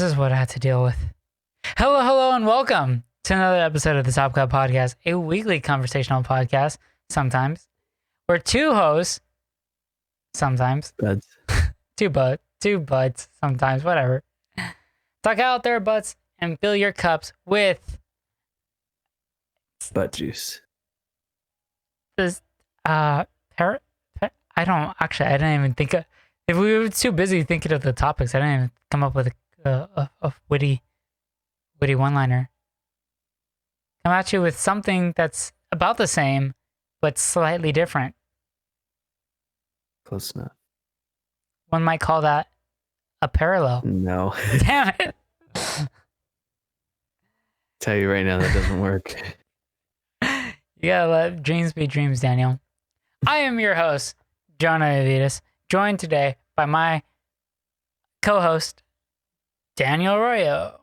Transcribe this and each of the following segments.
is what I had to deal with. Hello, and welcome to another episode of the TopCup podcast, a weekly conversational podcast, sometimes, where two hosts, sometimes, Buds. two buds, sometimes, whatever, talk out their butts and fill your cups with Butt juice. this, I didn't even think of, if we were too busy thinking of the topics, I didn't even come up with a witty one-liner. Come at you with something that's about the same, but slightly different. Close enough. One might call that a parallel. No. Damn it. Tell you right now that doesn't work. You gotta let dreams be dreams, Daniel. I am your host, Jonah Avidas, joined today by my co-host, Daniel Arroyo.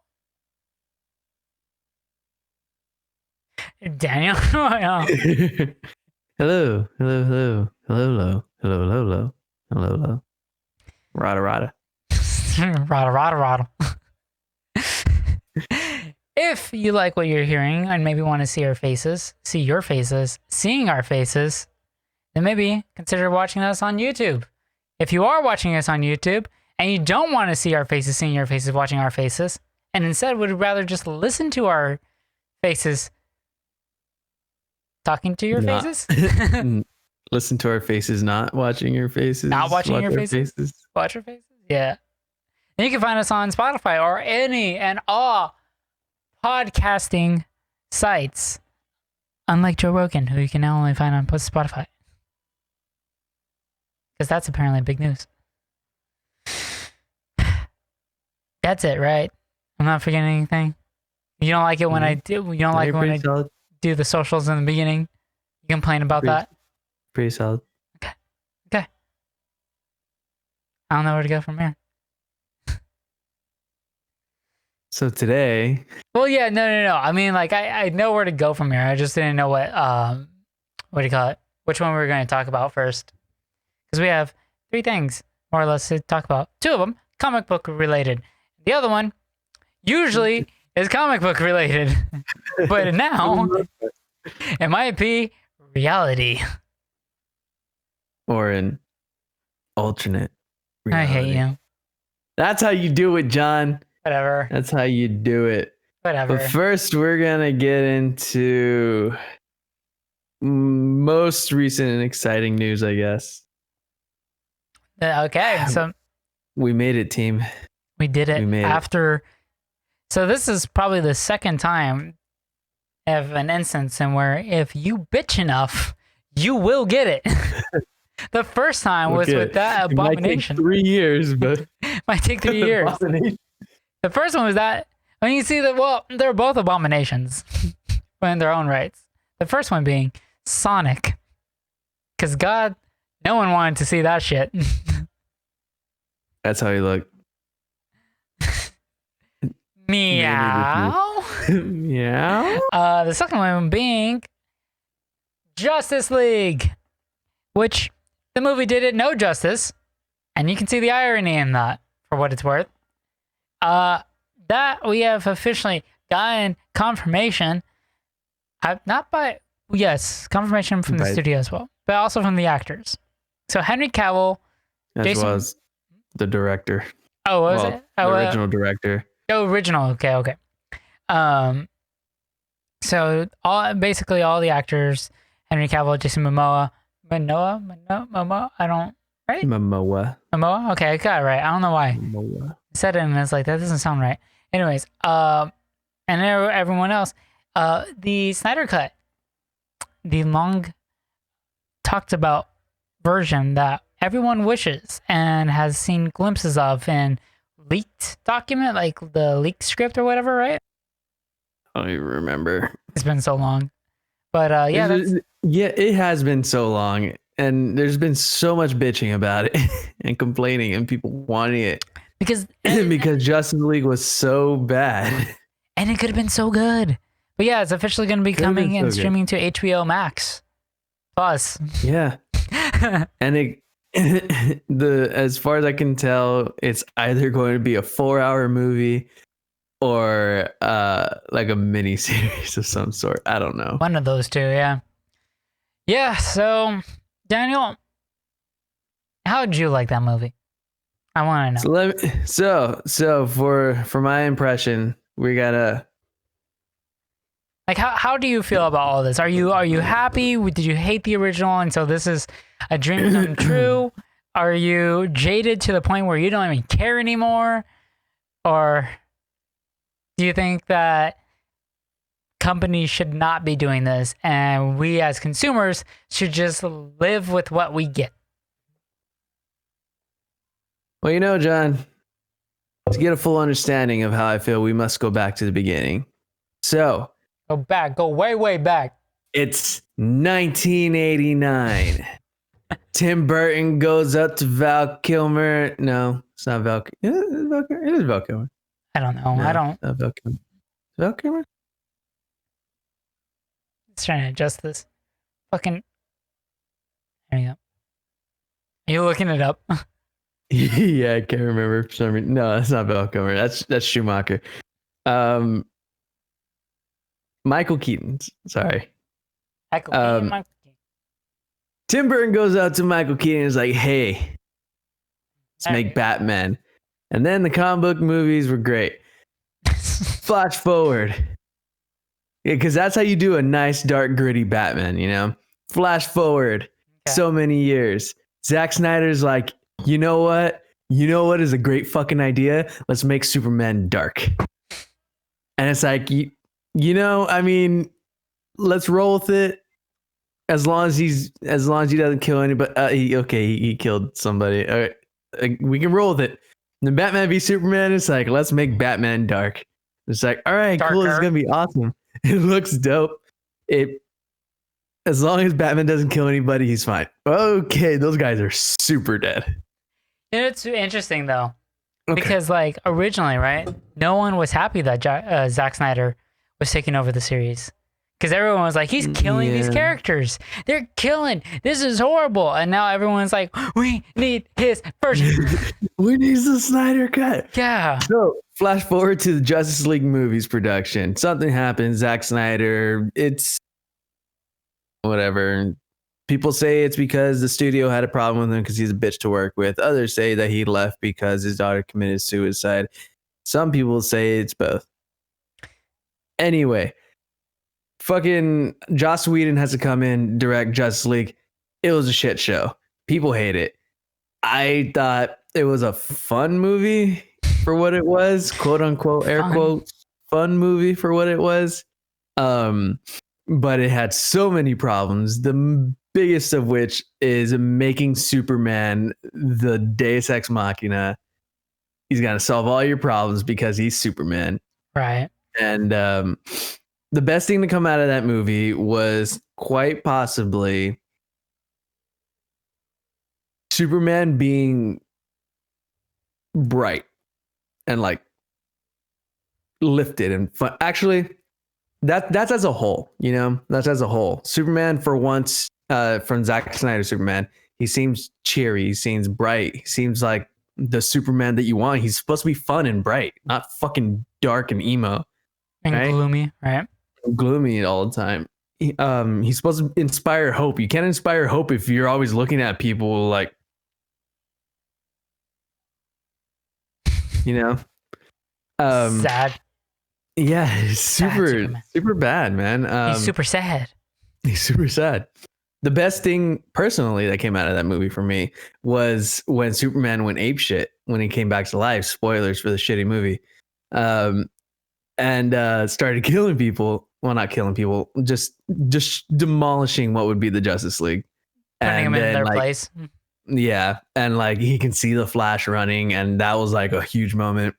Daniel Arroyo. Hello. Rada. Rada. If you like what you're hearing and maybe want to see your faces, seeing our faces, then maybe consider watching us on YouTube. If you are watching us on YouTube and you don't want to see our faces, seeing your faces, watching our faces, and instead would rather just listen to our faces talking to your faces, Listen to our faces, not watching your faces. not watching your faces, watch your faces. Yeah. And you can find us on Spotify or any and all podcasting sites, unlike Joe Rogan, who you can now only find on Spotify. Because that's apparently big news. That's it, right? I'm not forgetting anything. You don't like it when I do. You don't like it when I do the socials in the beginning. You complain about that. Pretty solid. Okay. I don't know where to go from here. So today, Well, yeah, no. I mean, like, I know where to go from here. I just didn't know what do you call it? Which one we were going to talk about first. Because we have three things, more or less, to talk about. Two of them, comic book related. The other one, usually, is comic book related. But now, it might be reality. or an alternate reality. I hate you. That's how you do it, John. Whatever. That's how you do it. Whatever. But first, we're going to get into most recent and exciting news, I guess. Okay, so We made it, team. we did it We made it. after. So this is probably the second time of an instance in where if you bitch enough, you will get it. The first time was with that abomination. It might take 3 years, but Might take 3 years. Abomination. The first one was that. I mean, you see that. Well, they're both abominations in their own rights. The first one being Sonic, because God, no one wanted to see that shit. That's how you look. Meow. Yeah. The second one being Justice League, which the movie did it no justice, and you can see the irony in that for what it's worth. That we have officially gotten confirmation, confirmation from the studio as well, but also from the actors. So Henry Cavill, As well as the director. Oh, what was it? The original director. Oh, original. Okay. So all the actors, Henry Cavill, Jason Momoa, I don't, right? Momoa? Okay, I got it right. I don't know why. Momoa. I said it and it's like, that doesn't sound right. Anyways, and everyone else, the Snyder Cut, the long talked about version that everyone wishes and has seen glimpses of in leaked document, like the leaked script or whatever, right? I don't even remember. It's been so long. But yeah, it has been so long, and there's been so much bitching about it and complaining and people wanting it because Justice League was so bad. And it could have been so good. But yeah, it's officially going to be coming and streaming to HBO Max Plus. Yeah. And As far as I can tell, it's either going to be a 4-hour movie or like a mini series of some sort. I don't know. One of those two, yeah. Yeah, so Daniel, how did you like that movie? I want to know. So for my impression, we gotta. Like, how do you feel about all this? Are you happy? Did you hate the original and so this is a dream come true? Are you jaded to the point where you don't even care anymore? Or do you think that companies should not be doing this and we as consumers should just live with what we get? Well, John, to get a full understanding of how I feel, we must go back to the beginning. So, Go way, way back. it's 1989. Tim Burton goes up to Val Kilmer. No, it's not Val. It is Val Kilmer. I don't know. No, I don't. not Val Kilmer. Val Kilmer? Let's try to adjust this. Fucking. There you go. Are you looking it up? Yeah, I can't remember for some reason. No, that's not Val Kilmer. That's Schumacher. Michael Keaton. Sorry. Tim Burton goes out to Michael Keaton and is like, "Hey, let's make Batman." And then the comic book movies were great. Flash forward. Yeah, because that's how you do a nice, dark, gritty Batman, Flash forward so many years. Zack Snyder's like, you know what? You know what is a great fucking idea? Let's make Superman dark. And it's like, I mean, let's roll with it. As long as he doesn't kill anybody. He killed somebody. All right, we can roll with it. And then Batman v Superman. It's like, let's make Batman dark. It's like, all right, Darker. cool. It's gonna be awesome. It looks dope. As long as Batman doesn't kill anybody, he's fine. Okay, those guys are super dead. It's interesting though, because like originally, right? No one was happy that Zack Snyder was taking over the series. Because everyone was like, he's killing these characters. They're killing. This is horrible. And now everyone's like, we need his version. We need the Snyder Cut. Yeah. So flash forward to the Justice League movies production. Something happens. Zack Snyder, it's whatever. People say it's because the studio had a problem with him because he's a bitch to work with. Others say that he left because his daughter committed suicide. Some people say it's both. Anyway. Fucking Joss Whedon has to come in, direct Justice League. It was a shit show. People hate it. I thought it was a fun movie for what it was, quote unquote, air quotes, fun movie for what it was. But it had so many problems. The biggest of which is making Superman the Deus Ex Machina. He's gonna solve all your problems because he's Superman. Right. And the best thing to come out of that movie was quite possibly Superman being bright and like lifted and fun. Actually, that's as a whole, that's as a whole. Superman for once, from Zack Snyder Superman, he seems cheery, he seems bright, he seems like the Superman that you want. He's supposed to be fun and bright, not fucking dark and emo. And right? gloomy, right? Gloomy all the time. He's supposed to inspire hope. You can't inspire hope if you're always looking at people like, sad. Yeah, it's super bad, man. He's super sad. He's super sad. The best thing personally that came out of that movie for me was when Superman went apeshit when he came back to life. Spoilers for the shitty movie. And started killing people. Well, not killing people, just demolishing what would be the Justice League. Putting them in their place. Yeah. And like he can see the Flash running, and that was like a huge moment.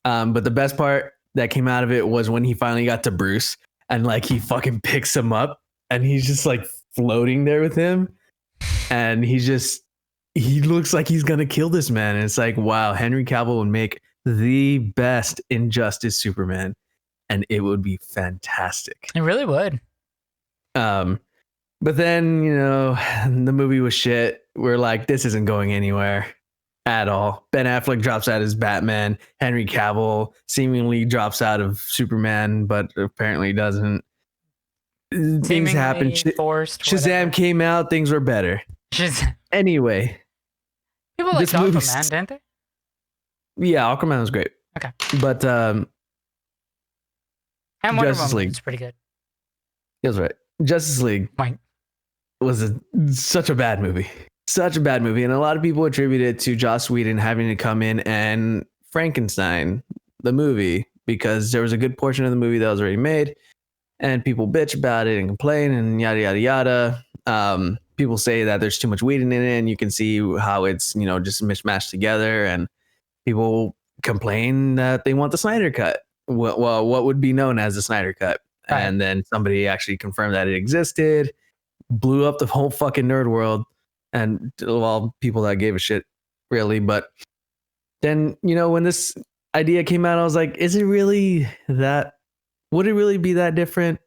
But the best part that came out of it was when he finally got to Bruce and like he fucking picks him up and he's just like floating there with him. And he looks like he's gonna kill this man. And it's like, wow, Henry Cavill would make the best Injustice Superman. And it would be fantastic. It really would. But then, the movie was shit. we're like, this isn't going anywhere at all. Ben Affleck drops out as Batman. Henry Cavill seemingly drops out of Superman, but apparently doesn't. Things happen. Seemingly forced. Shazam came out. Things were better. Anyway, People like this movie's- Aquaman, didn't they? yeah, Aquaman was great. Okay. But And Wonder Justice Woman League. was pretty good. he was right. Justice League Right. was such a bad movie. Such a bad movie. And a lot of people attribute it to Joss Whedon having to come in and Frankenstein the movie, because there was a good portion of the movie that was already made and people bitch about it and complain and yada, yada, yada. People say that there's too much Whedon in it and you can see how it's, just mishmashed together, and people complain that they want the Snyder Cut. Well, what would be known as the Snyder Cut. Right. And then somebody actually confirmed that it existed, blew up the whole fucking nerd world, and people that gave a shit, really. But then, when this idea came out, I was like, is it really that? Would it really be that different?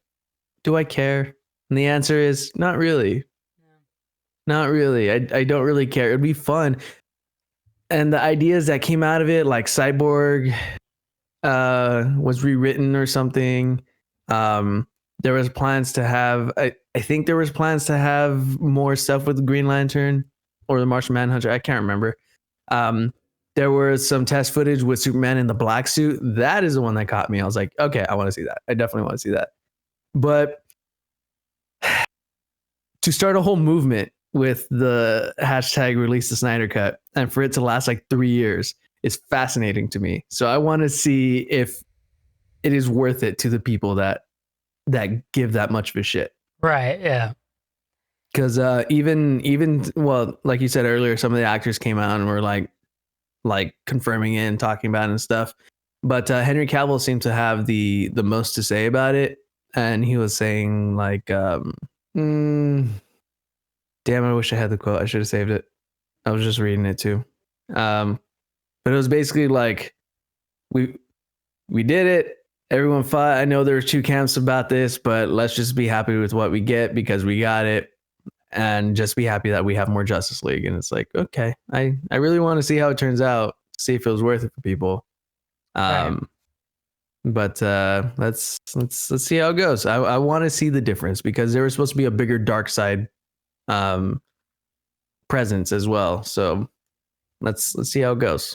Do I care? And the answer is not really. Not really. I don't really care. It'd be fun. And the ideas that came out of it, like Cyborg was rewritten or something. There was plans to have, I think there was plans to have more stuff with the Green Lantern or the Martian Manhunter. I can't remember. There was some test footage with Superman in the black suit. That is the one that caught me. I was like, okay, I want to see that. I definitely want to see that. But to start a whole movement with the hashtag release the Snyder Cut and for it to last like 3 years is fascinating to me. So I want to see if it is worth it to the people that give that much of a shit. Right. Yeah. Because even well, like you said earlier, some of the actors came out and were like confirming it and talking about it and stuff. But Henry Cavill seemed to have the most to say about it, and he was saying like, damn, I wish I had the quote. I should have saved it. I was just reading it too. But it was basically like, we did it. Everyone fought. I know there were two camps about this, but let's just be happy with what we get because we got it, and just be happy that we have more Justice League. And it's like, okay, I really want to see how it turns out, see if it was worth it for people. Right. But let's see how it goes. I want to see the difference because there was supposed to be a bigger dark side presence as well. So let's see how it goes.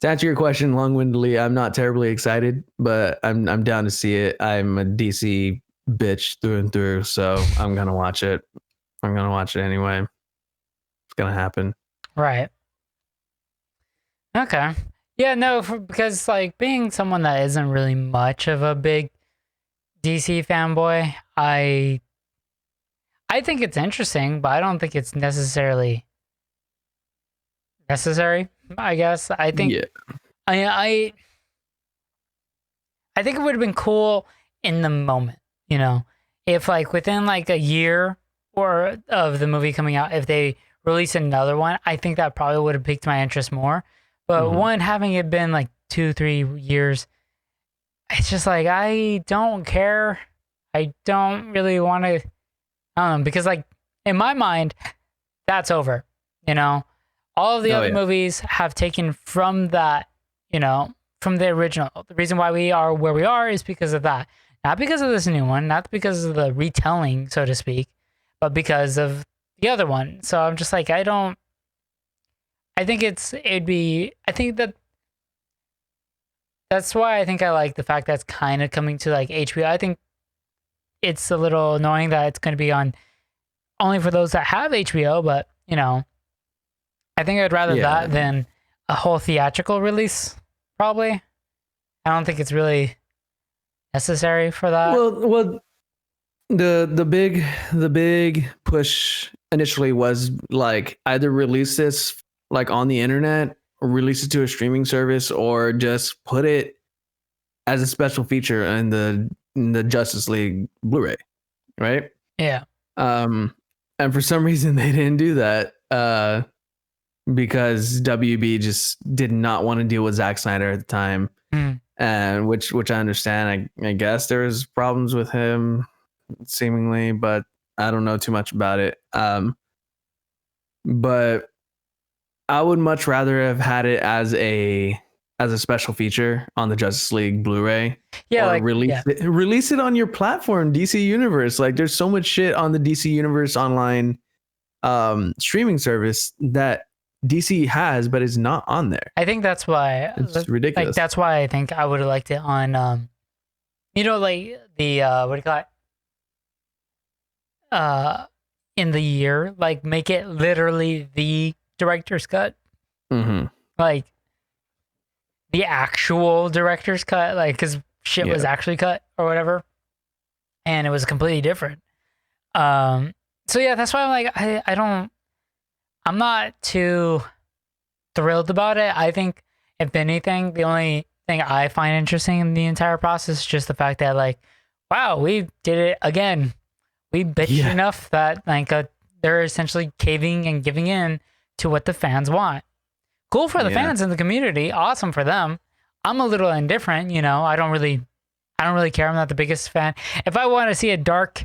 To answer your question long-windedly, I'm not terribly excited, but I'm down to see it. I'm a DC bitch through and through, so I'm gonna watch it. I'm gonna watch it anyway. It's gonna happen. Right. Okay. Yeah, no, because like being someone that isn't really much of a big DC fanboy, I think it's interesting, but I don't think it's necessarily necessary, I guess. I think I think it would have been cool in the moment, if like within like a year or of the movie coming out, if they release another one, I think that probably would have piqued my interest more. But one, having it been like 2-3 years, it's just like, I don't care. I don't really want to, I don't know, because like in my mind, that's over, All of the other movies have taken from that, from the original. The reason why we are where we are is because of that. Not because of this new one, not because of the retelling, so to speak, but because of the other one. So I'm just like, I think that's why I think I like the fact that it's kind of coming to like HBO. I think it's a little annoying that it's going to be on only for those that have HBO, but I think I'd rather that than a whole theatrical release, probably. I don't think it's really necessary for that. Well, the big push initially was like either release this like on the internet or release it to a streaming service or just put it as a special feature in the Justice League Blu-ray, right? Yeah. And for some reason they didn't do that. Because WB just did not want to deal with Zack Snyder at the time, and which I understand. I guess there was problems with him, seemingly, but I don't know too much about it. but I would much rather have had it as a special feature on the Justice League Blu-ray. Yeah, Or like release it on your platform, DC Universe. Like there's so much shit on the DC Universe online streaming service that DC has, but is not on there. I think that's why It's ridiculous. Like that's why I think I would have liked it on you know, like the what do you call it? In the year, like make it literally the director's cut. Mm-hmm. Like the actual director's cut, like because shit was actually cut or whatever, and it was completely different. So yeah, that's why I'm like I'm not too thrilled about it. I think if anything, the only thing I find interesting in the entire process is just the fact that like, wow, we did it again. We bitched enough that like they're essentially caving and giving in to what the fans want. Cool for the fans in the community. Awesome for them. I'm a little indifferent, you know. I don't really care. I'm not the biggest fan. If I want to see a dark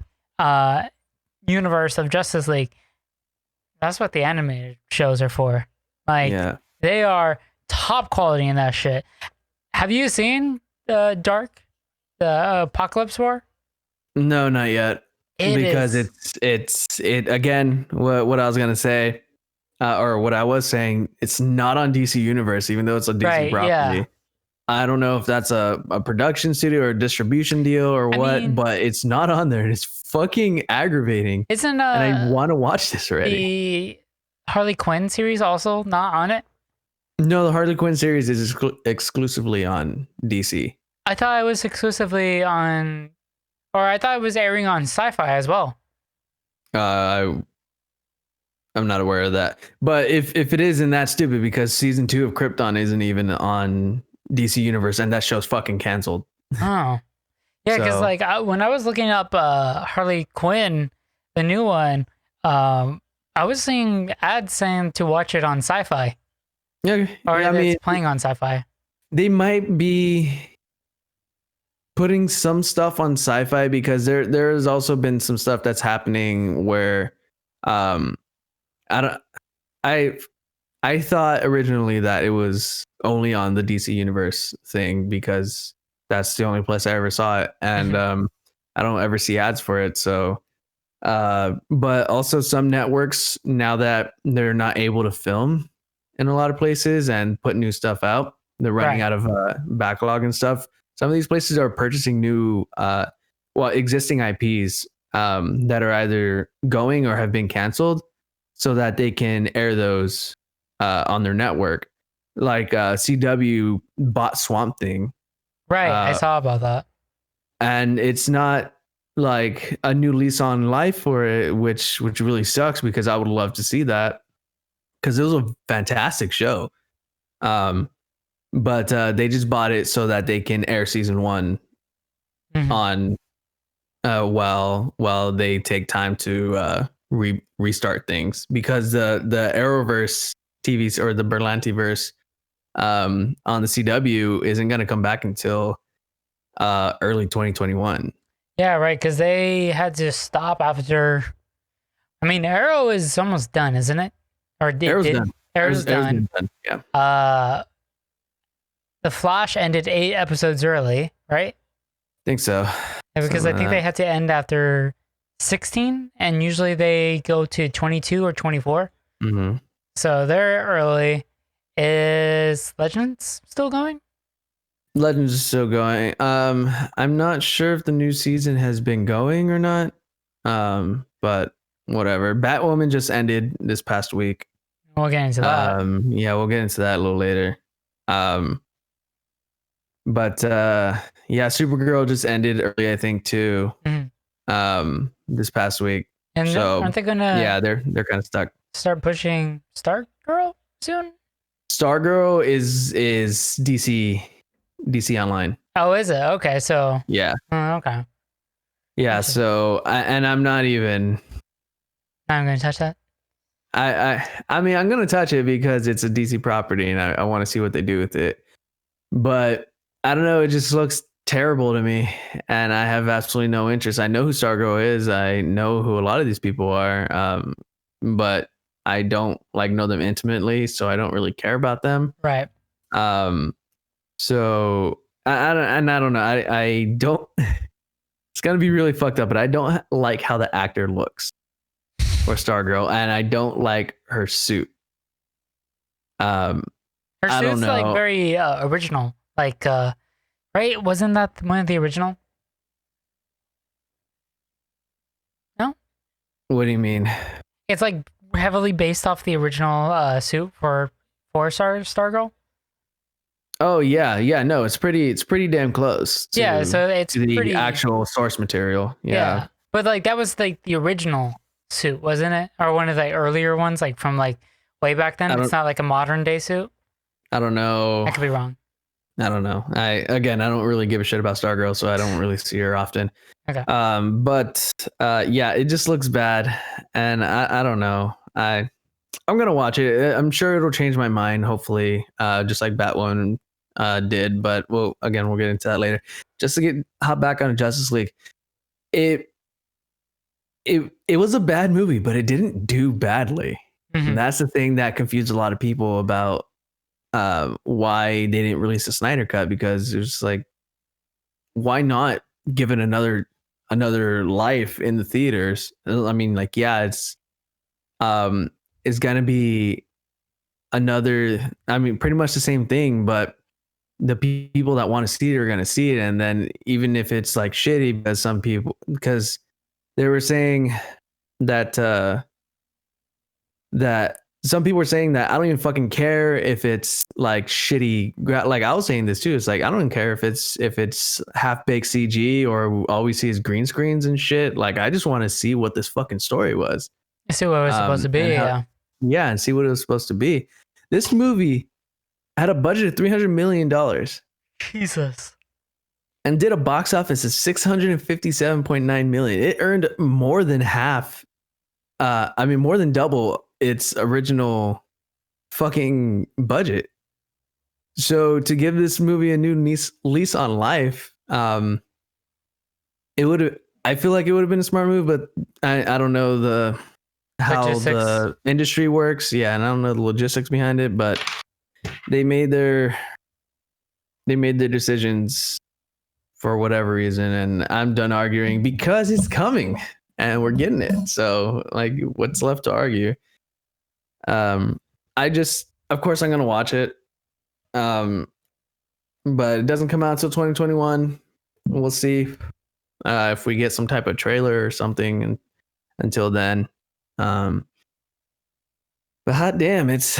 universe of Justice League, that's what the animated shows are for. Like they are top quality in that shit. Have you seen the Apocalypse War? No, not yet. Because it's again what I was gonna say, or what I was saying. It's not on DC Universe, even though it's a DC property. Yeah. I don't know if that's a production studio or a distribution deal or what, but it's not on there. It's fucking aggravating. Isn't and I want to watch this already. The Harley Quinn series also not on it? No, the Harley Quinn series is exclusively on DC. I thought it was exclusively on. Or I thought it was airing on Sci-Fi as well. I'm not aware of that. But if it is, then that's stupid because season 2 of Krypton isn't even on DC Universe, and that show's fucking canceled. Oh, yeah, because like when I was looking up Harley Quinn, the new one, I was seeing ads saying to watch it on Sci-Fi. Yeah, or it's playing on Sci-Fi. They might be putting some stuff on Sci-Fi because there has also been some stuff that's happening where I thought originally that it was only on the DC Universe thing because that's the only place I ever saw it, and I don't ever see ads for it. So but also some networks, now that they're not able to film in a lot of places and put new stuff out, they're running out of backlog and stuff. Some of these places are purchasing new, existing IPs that are either going or have been canceled so that they can air those on their network. Like CW bought Swamp Thing. Right, I saw about that. And it's not like a new lease on life for it, which really sucks because I would love to see that because it was a fantastic show. But they just bought it so that they can air season 1 on while they take time to restart things, because the Arrowverse TVs or the Berlantiverse on the CW isn't going to come back until early 2021. Yeah, right, because they had to stop after. I mean, Arrow is almost done, isn't it? Or Arrow's done. Arrow's done. Yeah. The Flash ended 8 episodes early, right? I think so. Yeah, because I think they had to end after 16, and usually they go to 22 or 24. Mm-hmm. So they're early. Is Legends still going? Legends is still going. I'm not sure if the new season has been going or not. But whatever. Batwoman just ended this past week. We'll get into that. Yeah, we'll get into that a little later. But yeah, Supergirl just ended early, I think, too. This past week. And so aren't they gonna? Yeah, they're kind of stuck. Start pushing Stargirl soon. Stargirl is DC Online. Oh, is it? Okay, so yeah. Okay. Yeah, so I'm not even. I'm gonna touch that. I mean, I'm gonna touch it because it's a DC property and I want to see what they do with it. But I don't know, it just looks terrible to me, and I have absolutely no interest. I know who Stargirl is. I know who a lot of these people are. But I don't like know them intimately, so I don't really care about them. Right. So I don't know. I don't. It's gonna be really fucked up, but I don't like how the actor looks for Stargirl, and I don't like her suit. Her I don't suit's like know. very original. Like, right? Wasn't that one of the original? No, What do you mean? it's like heavily based off the original suit for Stargirl. Oh yeah. No, it's pretty damn close Yeah, to so it's the pretty. actual source material. Yeah, Yeah. but like that was like the original suit, wasn't it? Or one of the earlier ones, like from like way back then. I It's don't not like a modern day suit. I don't know. I could be wrong. I don't know. I don't really give a shit about Stargirl, so I don't really see her often. Okay. But yeah, it just looks bad, and I don't know. I'm gonna watch it. I'm sure it'll change my mind. Hopefully, just like Batwoman did. But we'll get into that later. Just to hop back on Justice League, it was a bad movie, but it didn't do badly. And that's the thing that confused a lot of people about why they didn't release the Snyder Cut, because it was like, why not give it another life in the theaters? I mean, like, yeah, it's gonna be another, I mean, pretty much the same thing, but the people that want to see it are gonna see it, and then even if it's like shitty, because they were saying that that some people were saying that I don't even fucking care if it's like shitty. Like I was saying this too. It's like I don't even care if it's half baked CG or all we see is green screens and shit. Like I just want to see what this fucking story was. I see what it was supposed to be. Yeah, and see what it was supposed to be. This movie had a budget of $300 million. Jesus. And did a box office of 657.9 million. It earned more than half. More than double its original fucking budget. So to give this movie a new lease on life, it would have. I feel like it would have been a smart move, but I don't know how Logistics. the industry works. Yeah, and I don't know the logistics behind it, but they made their decisions for whatever reason, and I'm done arguing because it's coming and we're getting it. So like, what's left to argue? Of course I'm gonna watch it. But it doesn't come out until 2021. We'll see if we get some type of trailer or something, and until then. But hot damn, this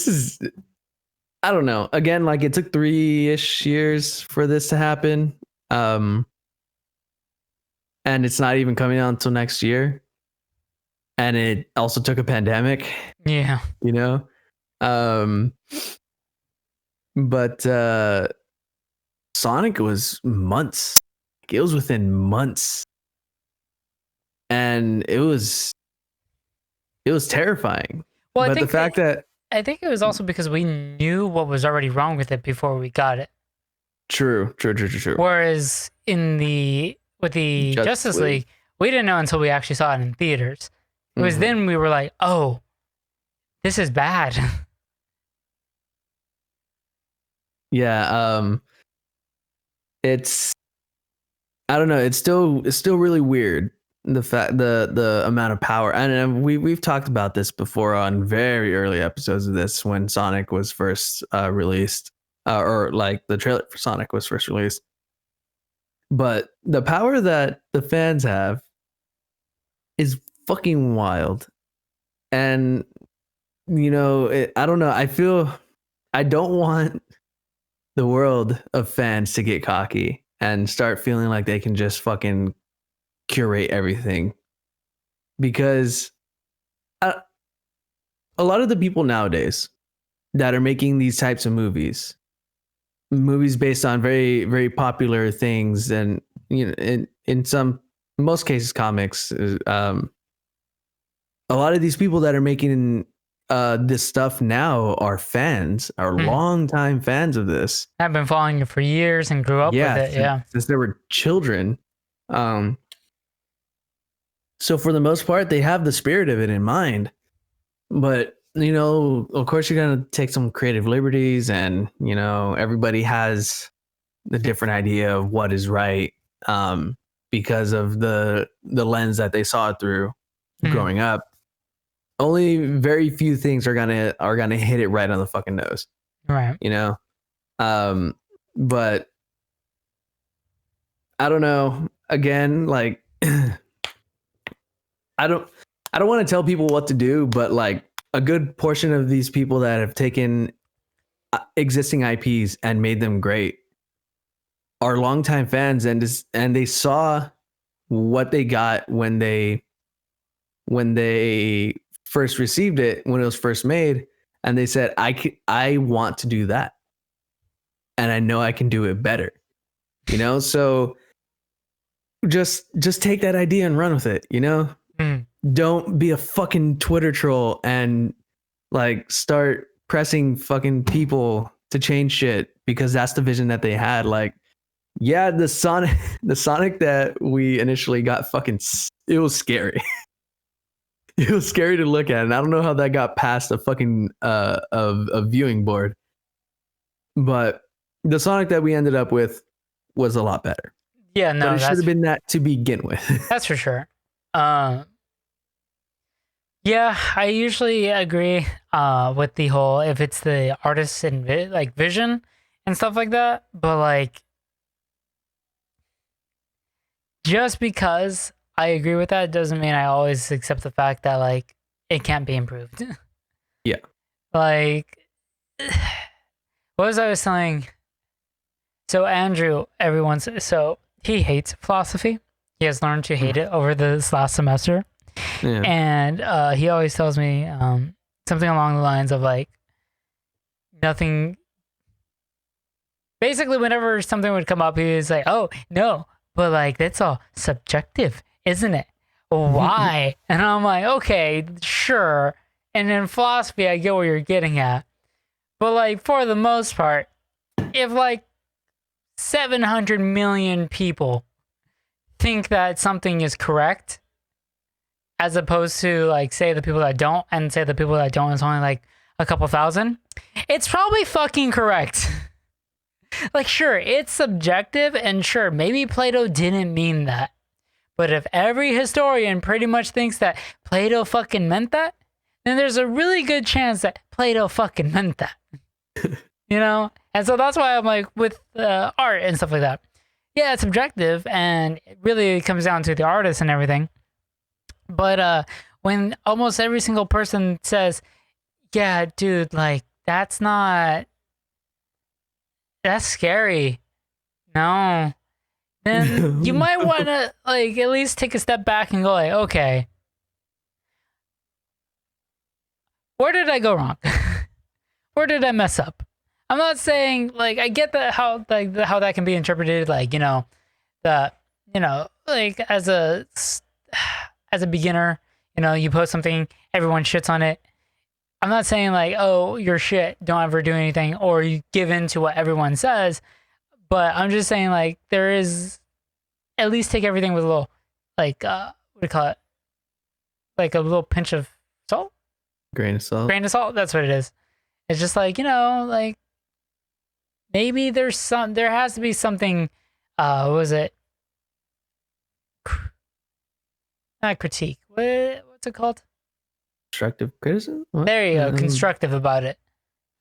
is, I don't know. Again, like it took 3-ish years for this to happen. And it's not even coming out until next year. And it also took a pandemic. Yeah. You know? But Sonic was months. It was within months. And it was terrifying. Well, but the fact that I think it was also because we knew what was already wrong with it before we got it. True. Whereas with the Justice League, we didn't know until we actually saw it in theaters. It was then we were like, oh, this is bad. Yeah, it's, I don't know, it's still really weird, the amount of power. And we've talked about this before on very early episodes of this, when Sonic was first released, or like the trailer for Sonic was first released. But the power that the fans have is fucking wild. And you know, I don't know, I don't want the world of fans to get cocky and start feeling like they can just fucking curate everything, because a lot of the people nowadays that are making these types of movies based on very, very popular things, and you know, in most cases comics, a lot of these people that are making this stuff now are longtime fans of this. I've been following it for years and grew up with it. Since they were children. So for the most part, they have the spirit of it in mind. But, you know, of course, you're going to take some creative liberties, and, you know, everybody has the different idea of what is right, because of the lens that they saw it through growing up. Only very few things are gonna hit it right on the fucking nose, Right. you know. But I don't know. Again, like I don't want to tell people what to do, but like a good portion of these people that have taken existing IPs and made them great are longtime fans, and they saw what they got when they first received it, when it was first made, and they said, I want to do that, and I know I can do it better, you know. So just take that idea and run with it, you know. Don't be a fucking Twitter troll and like start pressing fucking people to change shit because that's the vision that they had. Like, yeah, the Sonic that we initially got, it was scary. It was scary to look at, and I don't know how that got past a fucking a viewing board. But the Sonic that we ended up with was a lot better. Yeah, no, but it should have been that to begin with. That's for sure. Yeah, I usually agree with the whole, if it's the artist and like vision and stuff like that. But like, just because I agree with that doesn't mean I always accept the fact that like it can't be improved. Yeah. Like, what was I was saying? So Andrew, so he hates philosophy. He has learned to hate it over this last semester. Yeah. And he always tells me something along the lines of like, nothing. Basically, whenever something would come up, he was like, "Oh no, but like that's all subjective, isn't it? Why?" And I'm like, "Okay, sure." And in philosophy, I get what you're getting at, but like for the most part, if like 700 million people think that something is correct, as opposed to like say the people that don't, and say the people that don't is only like a couple thousand, it's probably fucking correct. Like, sure, it's subjective, and sure, maybe Plato didn't mean that. But if every historian pretty much thinks that Plato fucking meant that, then there's a really good chance that Plato fucking meant that. You know? And so that's why I'm like, with art and stuff like that, yeah, it's subjective, and it really comes down to the artist and everything. But when almost every single person says, yeah, dude, like, that's scary. No. Then you might want to, like, at least take a step back and go, like, okay, where did I go wrong? Where did I mess up? I'm not saying, like, I get that how that can be interpreted, like, you know, that, you know, like, as a beginner, you know, you post something, everyone shits on it. I'm not saying like, oh, you're shit, don't ever do anything, or you give in to what everyone says. But I'm just saying, like, there is, at least take everything with a little, like, what do you call it? Like a little pinch of salt? Grain of salt. Grain of salt, that's what it is. It's just like, you know, like, maybe there has to be something, what was it? Not critique. What's it called? Constructive criticism? What? There you go. Constructive about it.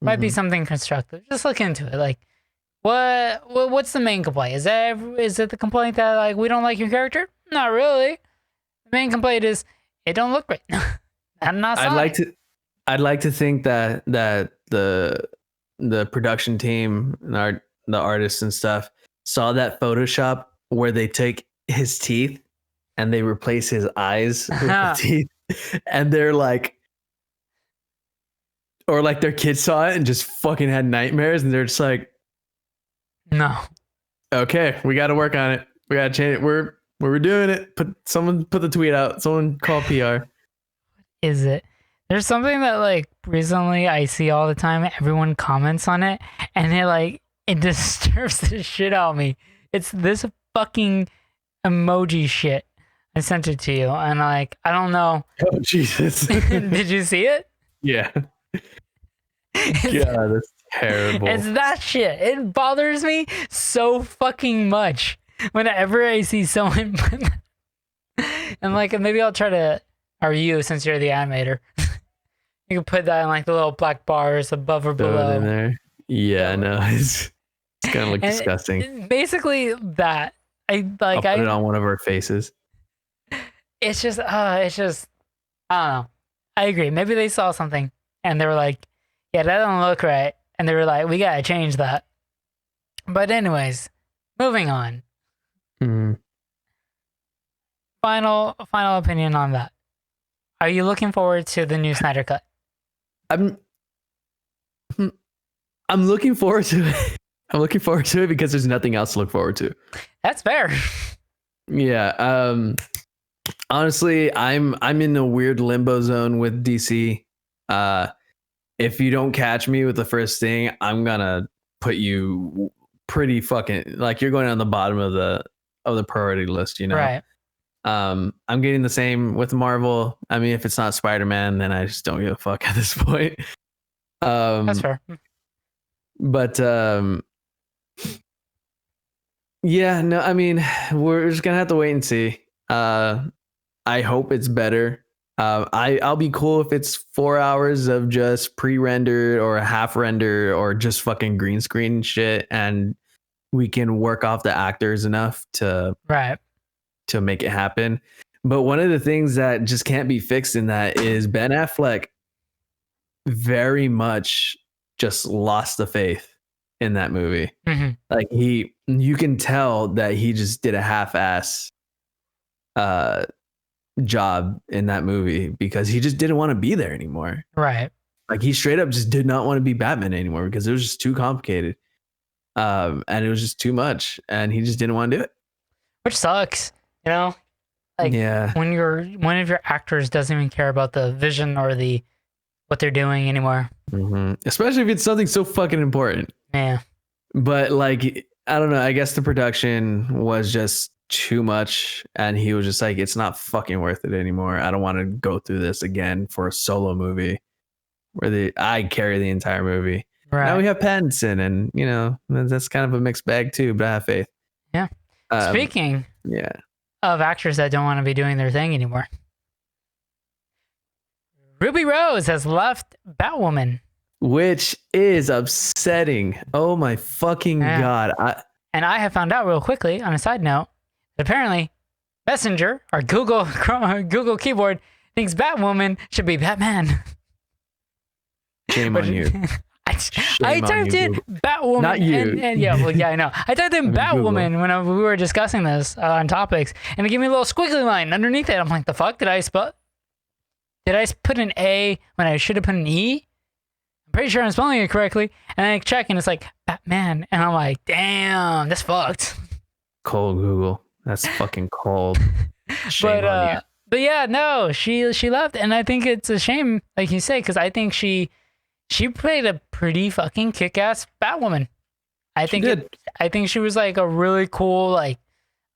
Might be something constructive. Just look into it. Like, what's the main complaint? Is it the complaint that like we don't like your character? Not really. The main complaint is it don't look great. I'm not. I'd like to think that the production team and the artists and stuff saw that Photoshop where they take his teeth and they replace his eyes with the teeth. And they're like, or like their kids saw it and just fucking had nightmares, and they're just like, no, okay, we got to work on it. We got to change it. We're doing it. Someone put the tweet out. Someone call PR. Is it? There's something that like recently I see all the time. Everyone comments on it, and it disturbs the shit out of me. It's this fucking emoji shit. Yeah. I sent it to you, and like I don't know. Oh Jesus. Did you see it? Yeah. It's, God, that's terrible. it's that shit. It bothers me so fucking much whenever I see someone. And like maybe I'll try to, or you, since you're the animator, you can put that in like the little black bars above or Throw it in below. there. Yeah, no, it's gonna look And disgusting. basically that. I like I'll put it on one of our faces. it's just I don't know. I agree. Maybe they saw something and they were like, yeah, that don't look right. And they were like, we gotta change that. But anyways, moving on. Mm. Final opinion on that. Are you looking forward to the new Snyder Cut? I'm looking forward to it. I'm looking forward to it because there's nothing else to look forward to. That's fair. Yeah. Honestly, I'm in a weird limbo zone with DC. If you don't catch me with the first thing, I'm gonna put you pretty fucking like you're going on the bottom of the priority list, you know. Right. I'm getting the same with Marvel. I mean, if it's not Spider-Man, then I just don't give a fuck at this point. That's fair. But yeah, no, I mean, we're just gonna have to wait and see. I hope it's better. I'll be cool if it's 4 hours of just pre-rendered or half rendered or just fucking green screen shit, and we can work off the actors enough to make it happen. But one of the things that just can't be fixed in that is Ben Affleck very much just lost the faith in that movie. Mm-hmm. Like you can tell that he just did a half-ass job in that movie because he just didn't want to be there anymore. Right. Like he straight up just did not want to be Batman anymore because it was just too complicated. And it was just too much and he just didn't want to do it. Which sucks, you know? Like when one of your actors doesn't even care about the vision or what they're doing anymore. Mm-hmm. Especially if it's something so fucking important. Yeah. But like, I don't know. I guess the production was just too much. And he was just like, it's not fucking worth it anymore. I don't want to go through this again for a solo movie where I carry the entire movie. Right. Now we have Pattinson and, you know, that's kind of a mixed bag too, but I have faith. Yeah. Speaking yeah. of actors that don't want to be doing their thing anymore. Ruby Rose has left Batwoman. Which is upsetting. Oh my fucking God. And I have found out real quickly on a side note that apparently Messenger or Google keyboard thinks Batwoman should be Batman. Shame on you. I typed in Batwoman. Not you. And yeah, well, yeah, I know. I typed in Batwoman when we were discussing this on topics, and it gave me a little squiggly line underneath it. I'm like, the fuck? Did I put an A when I should have put an E? I'm pretty sure I'm spelling it correctly. And I check, and it's like Batman. And I'm like, damn, that's fucked. Cold Google. That's fucking cold. Shame on you. But yeah, no, she left, and I think it's a shame, like you say, because I think she played a pretty fucking kick-ass Batwoman. I think she was like a really cool, like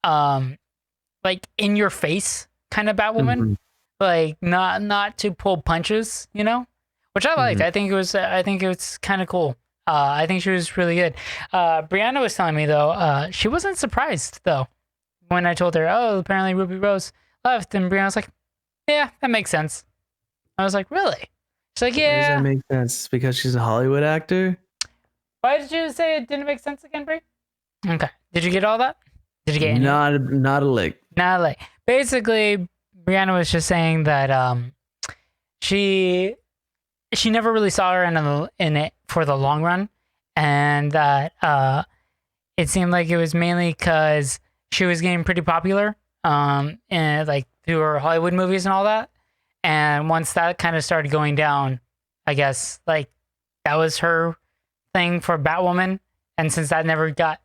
in your face kind of Batwoman. Mm-hmm. Like not to pull punches, you know, which I liked. Mm-hmm. I think it was kind of cool. I think she was really good. Brianna was telling me though, she wasn't surprised though when I told her, oh, apparently Ruby Rose left, and Brianna was like, yeah, that makes sense. I was like, really? She's like, yeah. Why does that make sense? Because she's a Hollywood actor? Why did you say it didn't make sense again, Bri? Okay. Did you get all that? Did you get any? Not a lick. Not a lick. Basically, Brianna was just saying that she never really saw her in it for the long run, and that it seemed like it was mainly because she was getting pretty popular and like through her Hollywood movies and all that. And once that kind of started going down, I guess like that was her thing for Batwoman. And since that never got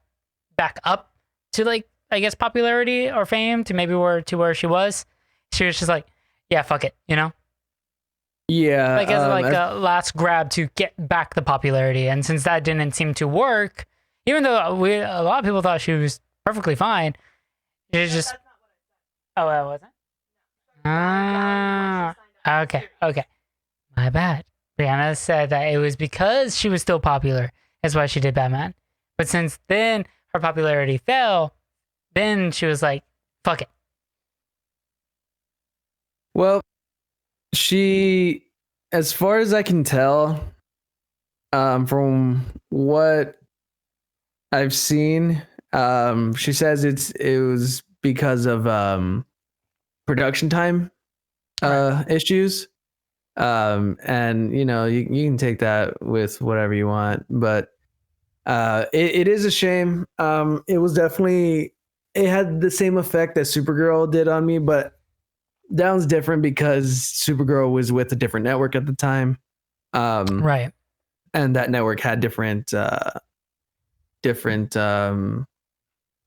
back up to like, I guess, popularity or fame to maybe where she was just like, yeah, fuck it, you know? Yeah. Like as a last grab to get back the popularity. And since that didn't seem to work, even though a lot of people thought she was perfectly fine, it just, Oh, it wasn't. Ah, okay. My bad. Brianna said that it was because she was still popular. That's why she did Batman. But since then her popularity fell, then she was like, "Fuck it." Well, she, as far as I can tell, from what I've seen, she says it was because of production time issues. And you can take that with whatever you want, but it is a shame. It was definitely, it had the same effect that Supergirl did on me, but that one's different because Supergirl was with a different network at the time. Right. And that network had different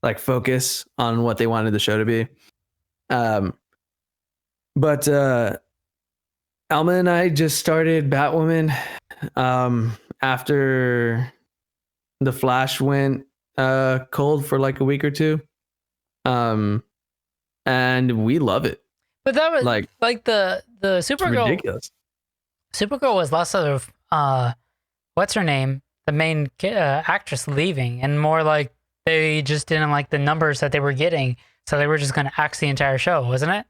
like focus on what they wanted the show to be. But Alma and I just started Batwoman after the Flash went cold for like a week or two. And we love it. But that was Like the it's Supergirl. ridiculous. Supergirl was less of what's her name, the main actress leaving, and more like they just didn't like the numbers that they were getting, so they were just going to axe the entire show, wasn't it?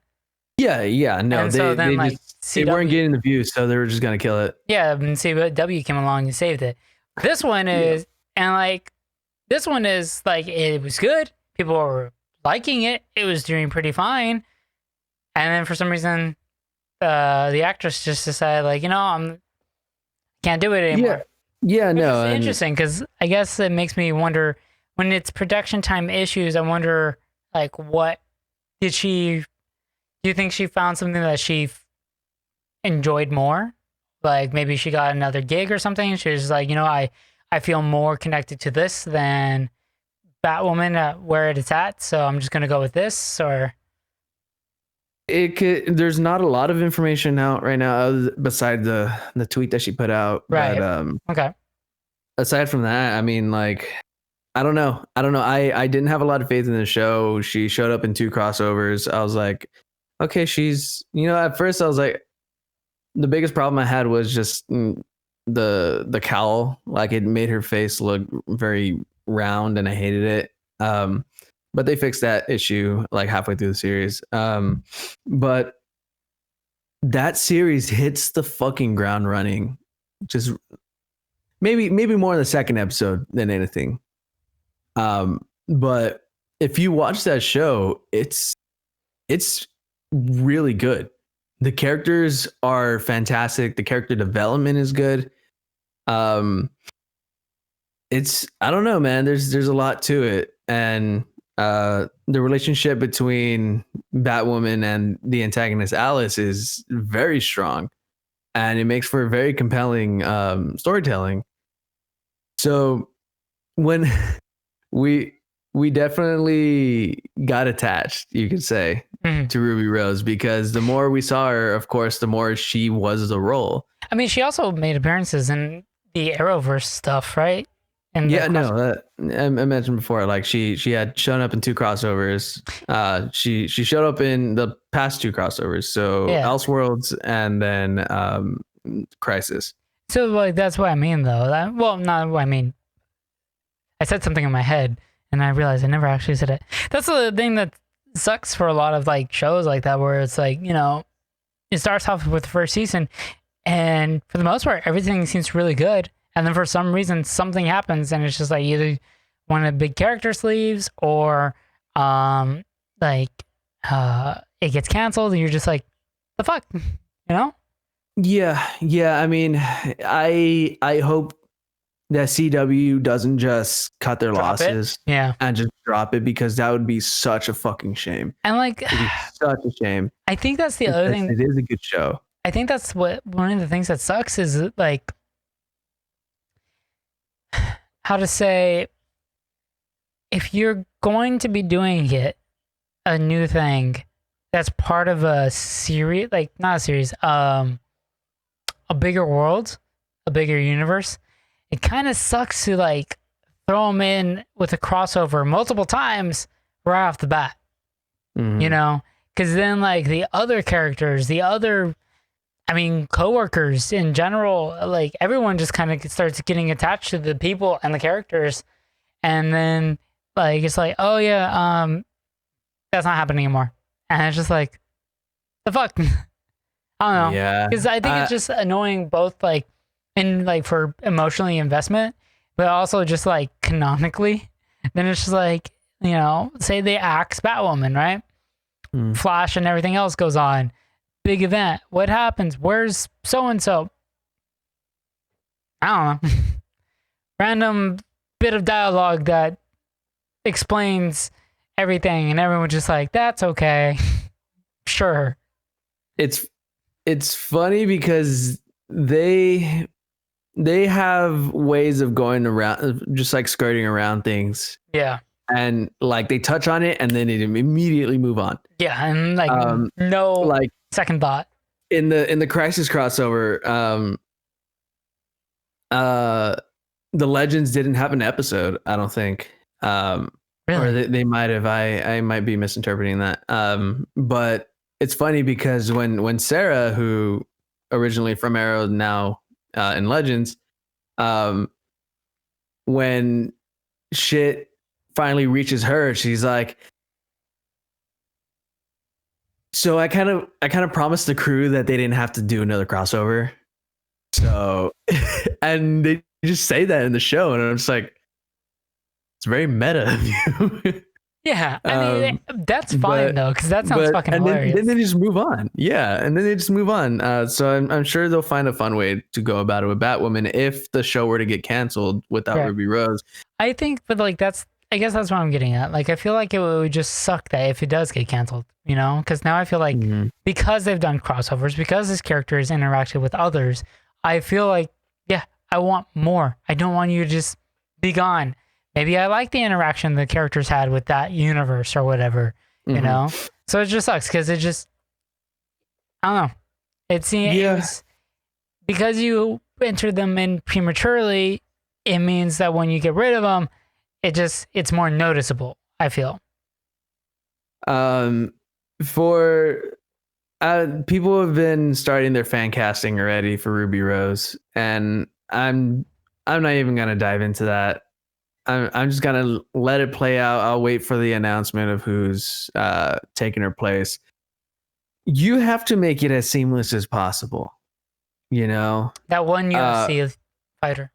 Yeah, no, And so then, they like, just they weren't getting the views, so they were just gonna kill it. Yeah, and CW came along and saved it. This one is, and like, this one is like, it was good. People were liking it. It was doing pretty fine. And then for some reason, the actress just decided, like, can't do it anymore. Yeah, no. It's interesting because I guess it makes me wonder when it's production time issues. I wonder, like, what did she? Do you think she found something that she enjoyed more? Like maybe she got another gig or something. She was like, I feel more connected to this than Batwoman at where it's at, so I'm just gonna go with this. Or there's not a lot of information out right now beside the tweet that she put out. Right. But, okay. Aside from that, I mean, like, I don't know. I didn't have a lot of faith in the show. She showed up in 2 crossovers. I was like, okay, she's, at first I was like, the biggest problem I had was just the cowl. Like it made her face look very round and I hated it. But they fixed that issue like halfway through the series. But that series hits the fucking ground running. Just maybe more in the second episode than anything. But if you watch that show, it's really good. The characters are fantastic. The character development is good. It's, I don't know, man. There's a lot to it, and the relationship between Batwoman and the antagonist Alice is very strong, and it makes for very compelling storytelling. So when we definitely got attached, you could say, to Ruby Rose, because the more we saw her, of course, the more she was the role. I mean, she also made appearances in the Arrowverse stuff, right? And yeah, no, I mentioned before, like she had shown up in 2 crossovers. She showed up in the past 2 crossovers, so Elseworlds and then Crisis. So like that's what I mean, though. Not what I mean. I said something in my head, and I realized I never actually said it. That's the thing that sucks for a lot of like shows like that, where it's like, it starts off with the first season, and for the most part, everything seems really good. And then for some reason, something happens, and it's just like either one of the big characters leaves, or it gets canceled, and you're just like, the fuck, Yeah. I mean, I hope that CW doesn't just cut their losses, and just drop it, because that would be such a fucking shame. And like, it'd be such a shame. I think that's the other thing. It is a good show. I think that's one of the things that sucks is like, how to say, if you're going to be doing a new thing that's part of a series, like not a series, a bigger world, a bigger universe, it kind of sucks to like throw them in with a crossover multiple times right off the bat, because then like the other characters, coworkers in general, like everyone just kind of starts getting attached to the people and the characters, and then like it's like, oh yeah, that's not happening anymore, and it's just like, the fuck. I don't know. Yeah. Because I think it's just annoying both like and like for emotionally investment, but also just like canonically. Then it's just like, say they axe Batwoman, right? Flash and everything else goes on. Big event. What happens? Where's so and so? I don't know. Random bit of dialogue that explains everything, and everyone's just like, that's okay. Sure. It's funny because they have ways of going around, just like skirting around things. Yeah. And like they touch on it and then they immediately move on. Yeah, and like no like second thought. In the Crisis crossover, the Legends didn't have an episode, I don't think. Really? Or they might have. I might be misinterpreting that. But it's funny because when Sarah, who originally from Arrow, now in Legends, when shit finally reaches her, she's like, so I kind of promised the crew that they didn't have to do another crossover. So, and they just say that in the show, and I'm just like, it's very meta of you. Yeah, I mean, that's fine though, because that sounds fucking hilarious. Then they just move on. Yeah, and then they just move on. So I'm sure they'll find a fun way to go about it with Batwoman if the show were to get canceled without Ruby Rose. I think, but like I guess that's what I'm getting at. Like, I feel like it would just suck that if it does get canceled, because now I feel like because they've done crossovers, because this character has interacted with others, I feel like, yeah, I want more. I don't want you to just be gone. Maybe I like the interaction the characters had with that universe or whatever, you know? So it just sucks because it just, I don't know. It seems because you entered them in prematurely, it means that when you get rid of them, it's more noticeable, I feel. People have been starting their fan casting already for Ruby Rose, and I'm not even gonna dive into that. I'm just gonna let it play out. I'll wait for the announcement of who's taking her place. You have to make it as seamless as possible, That one UFC fighter,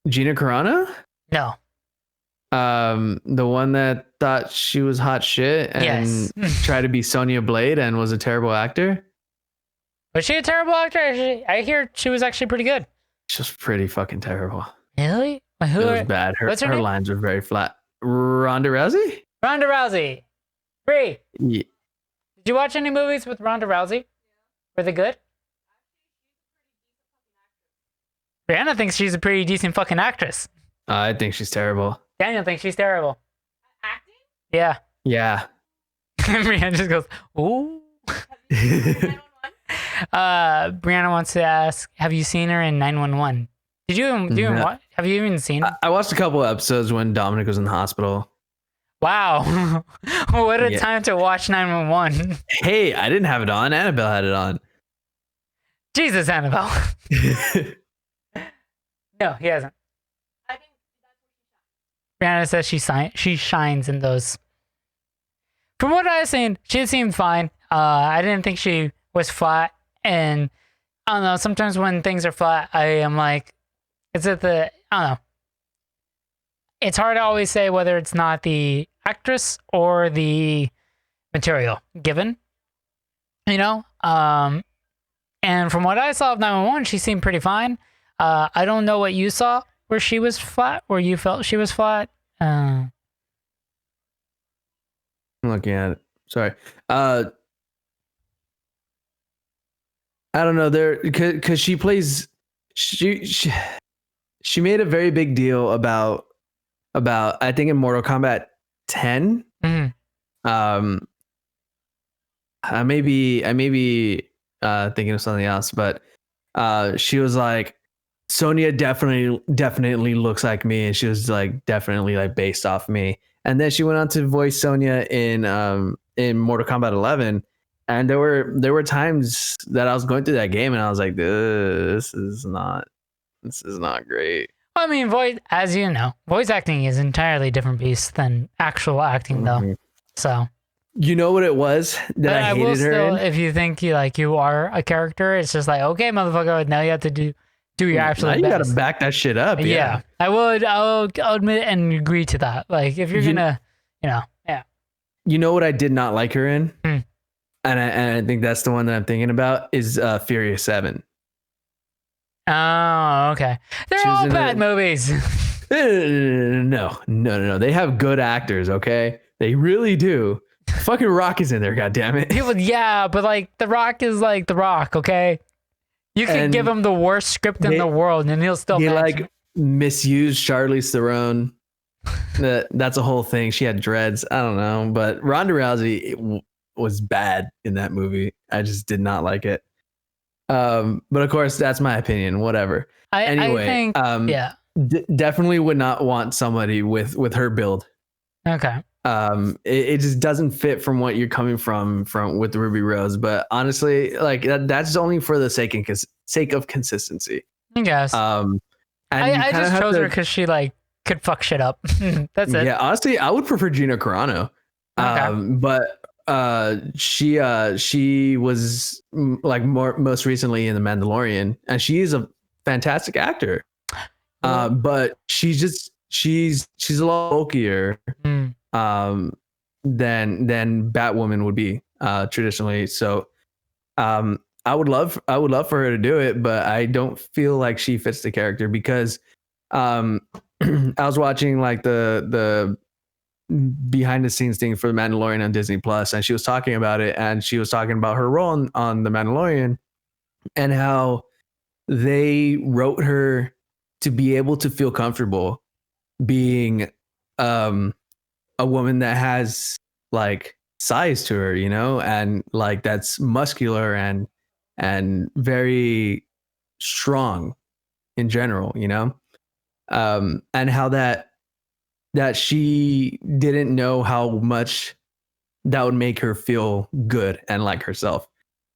Gina Carano. No. The one that thought she was hot shit and tried to be Sonya Blade and was a terrible actor. Was she a terrible actor? I hear she was actually pretty good. She was pretty fucking terrible. Really? It was bad. Her lines were very flat. Ronda Rousey? Ronda Rousey. Free. Yeah. Did you watch any movies with Ronda Rousey? Were they good? Brianna thinks she's a pretty decent fucking actress. I think she's terrible. Daniel thinks she's terrible. Acting? Yeah. Yeah. Brianna just goes, ooh. Brianna wants to ask, have you seen her in 911? Did you even watch? Have you even seen? I watched a couple of episodes when Dominic was in the hospital. Wow. What a time to watch 911. Hey, I didn't have it on. Annabelle had it on. Jesus, Annabelle. No, he hasn't. I think Brianna says she shines in those. From what I've seen, she seemed fine. I didn't think she was flat, and I don't know. Sometimes when things are flat, I am like, I don't know. It's hard to always say whether it's not the actress or the material given, And from what I saw of 911, she seemed pretty fine. I don't know what you saw where she was flat, where you felt she was flat. I'm looking at it. Sorry. I don't know there because she plays. She made a very big deal about I think in Mortal Kombat 10. I may be thinking of something else, but she was like, Sonya definitely looks like me, and she was like definitely like based off me. And then she went on to voice Sonya in in Mortal Kombat 11, and there were times that I was going through that game and I was like, this is not great. I mean, as you know, voice acting is entirely different beast than actual acting, though. So, you know what it was that I hated will her still, in? if you think you are a character, it's just like, okay, motherfucker, now you have to do your absolute You best. gotta back that shit up. Yeah. I'll admit and agree to that. Like, if you're gonna, yeah. You know what I did not like her in? Hmm. And I think that's the one that I'm thinking about is Furious 7. Oh, okay. They're all bad movies. No. They have good actors, okay? They really do. Fucking Rock is in there, goddammit. But like The Rock is like The Rock, okay? You can give him the worst script in the world and he'll still like misused Charlize Theron. That's a whole thing. She had dreads. I don't know, but Ronda Rousey was bad in that movie. I just did not like it. But of course, that's my opinion. Whatever. Anyway, I think, definitely would not want somebody with her build. Okay. It just doesn't fit from what you're coming from with Ruby Rose. But honestly, like that's only for the sake of consistency. I guess. And I just chose her because she like could fuck shit up. That's it. Yeah, honestly, I would prefer Gina Carano. Okay. But she was like most recently in The Mandalorian, and she is a fantastic actor. But she's a lot bulkier than Batwoman would be traditionally. So I would love for her to do it, but I don't feel like she fits the character because I was watching like the behind the scenes thing for The Mandalorian on Disney Plus, and she was talking about it, and she was talking about her role on The Mandalorian and how they wrote her to be able to feel comfortable being a woman that has like size to her, you know, and like that's muscular and very strong in general, you know, and how that she didn't know how much that would make her feel good and like herself.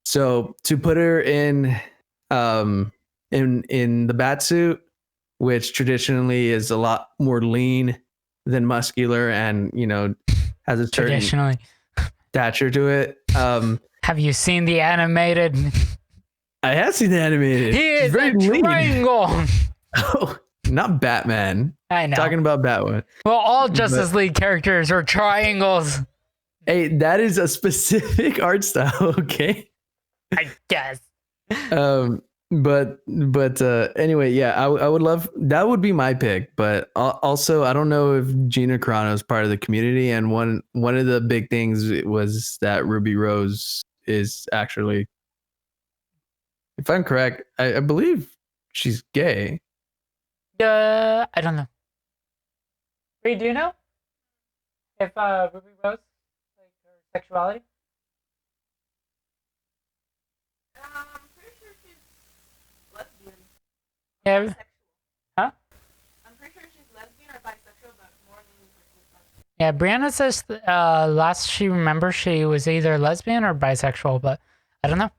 So to put her in the bat suit, which traditionally is a lot more lean than muscular and, you know, has a certain stature to it. Have you seen the animated? I have seen the animated. He is a triangle. Oh, not Batman. I know. Talking about Batwoman. Well, all Justice League characters are triangles. Hey, that is a specific art style, okay? I guess. But anyway, yeah, I would love, that would be my pick. But also, I don't know if Gina Carano is part of the community. And one of the big things was that Ruby Rose is actually, if I'm correct, I believe she's gay. I don't know. Wait, do you know if Ruby Rose, like her sexuality? I'm pretty sure she's lesbian. Yeah. Huh? I'm pretty sure she's lesbian or bisexual, but more than lesbian. Yeah, Brianna says last she remembers she was either lesbian or bisexual, but I don't know.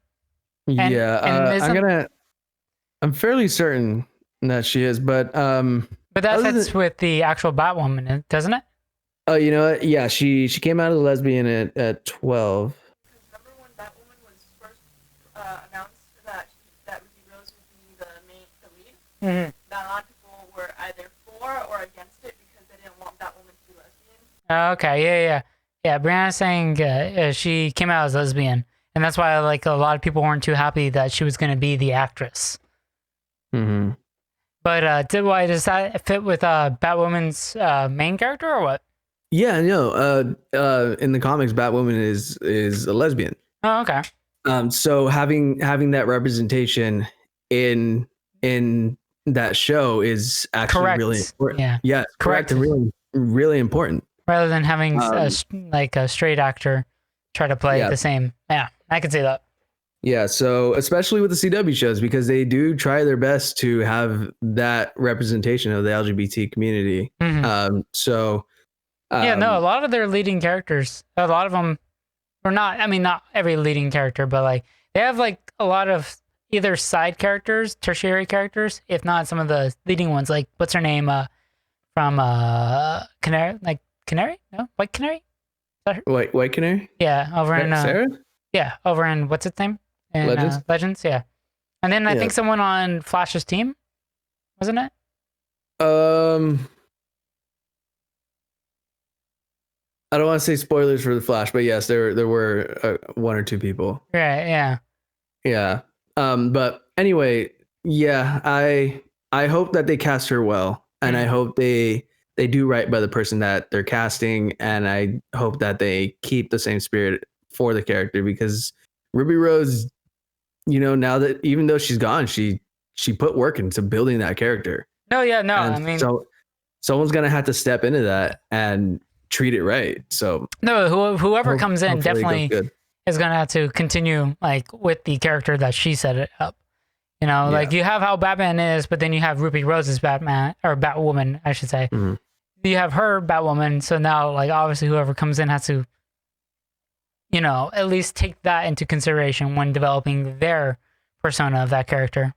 I'm fairly certain that she is, but that fits with the actual Batwoman, doesn't it? Oh, you know what? Yeah, she came out as a lesbian at 12. Remember when Batwoman was first announced that Ruby Rose would be the lead? Mm-hmm. That a lot of people were either for or against it because they didn't want Batwoman to be lesbian. Okay, yeah. Brianna's saying she came out as lesbian, and that's why like a lot of people weren't too happy that she was going to be the actress. Mm-hmm. But does that fit with Batwoman's main character or what? Yeah, no. In the comics, Batwoman is a lesbian. Oh, okay. So having that representation in that show is actually really important. Yeah, correct. And really, really important. Rather than having a straight actor try to play the same. Yeah, I can see that. Yeah, so especially with the CW shows, because they do try their best to have that representation of the LGBT community. Mm-hmm. A lot of their leading characters, a lot of them or not. I mean, not every leading character, but like they have like a lot of either side characters, tertiary characters, if not some of the leading ones. Like what's her name from Canary? Like Canary? No, White Canary. Is that her? White Canary? Yeah, over in Sarah? yeah, over in what's its name? In, Legends? Legends, yeah. And then I Yeah. think someone on Flash's team, wasn't it? I don't want to say spoilers for the Flash, but yes, there were one or two people. Right. Yeah. Yeah. But anyway, yeah, I hope that they cast her well, and I hope they do right by the person that they're casting, and I hope that they keep the same spirit for the character, because Ruby Rose, now that even though she's gone, she put work into building that character. No. Yeah. No. And I mean, so someone's gonna have to step into that and treat it right. So no. Whoever comes in hopefully it goes definitely good. is gonna have to continue like with the character that she set it up. Like you have how Batman is, but then you have Ruby Rose's Batman or Batwoman, I should say. Mhm. You have her Batwoman, so now like obviously whoever comes in has to, at least take that into consideration when developing their persona of that character.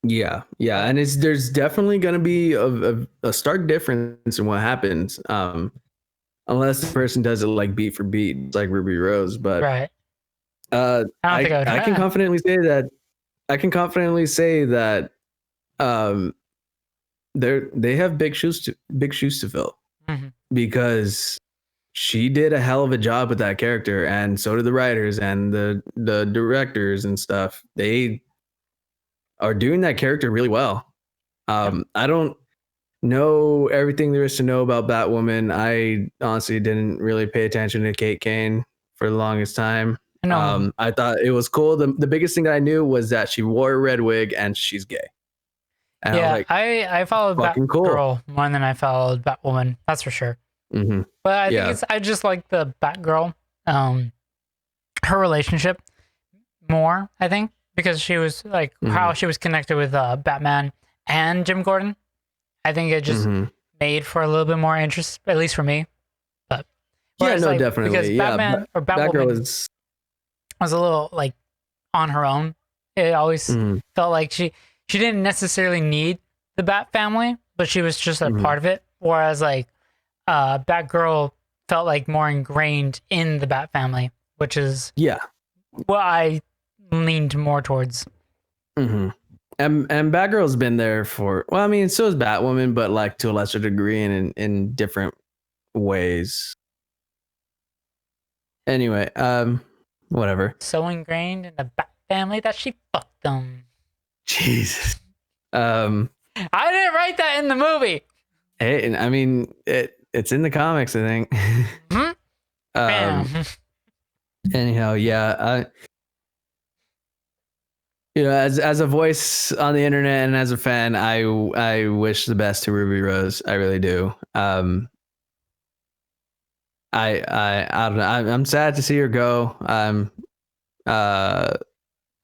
Yeah, and there's definitely going to be a stark difference in what happens, unless the person does it like beat for beat, like Ruby Rose. But Right. I can confidently say that. They have big shoes to fill, Mhm. because she did a hell of a job with that character, and so did the writers and the directors and stuff. They are doing that character really well. I don't know everything there is to know about Batwoman. I honestly didn't really pay attention to Kate Kane for the longest time. No. I thought it was cool. The biggest thing that I knew was that she wore a red wig and she's gay. And I was Yeah, like, I followed fucking cool. Batgirl more than I followed Batwoman. That's for sure. mhm. But I Yeah. think I just like the Batgirl, her relationship more. I think because she was like how she was connected with Batman and Jim Gordon. I think it just Mhm. made for a little bit more interest, at least for me. But Yeah, whereas, no, like, definitely. because Yeah, Batman or Batgirl Batwoman is. was a little like on her own. It always Mhm. felt like she didn't necessarily need the Bat family, but she was just a part of it. Whereas like Batgirl felt like more ingrained in the Bat family, which is Yeah. what I leaned more towards. Mm-hmm. And Batgirl's been there for, well, I mean, so is Batwoman, but like to a lesser degree and in different ways. Anyway, whatever. So ingrained in the Bat family that she fucked them. Jesus. I didn't write that in the movie. Hey, and I mean, it's in the comics, I think. Hmm? Bam. Anyhow, yeah. As a voice on the internet and as a fan, I wish the best to Ruby Rose. I really do. I don't know. I'm sad to see her go.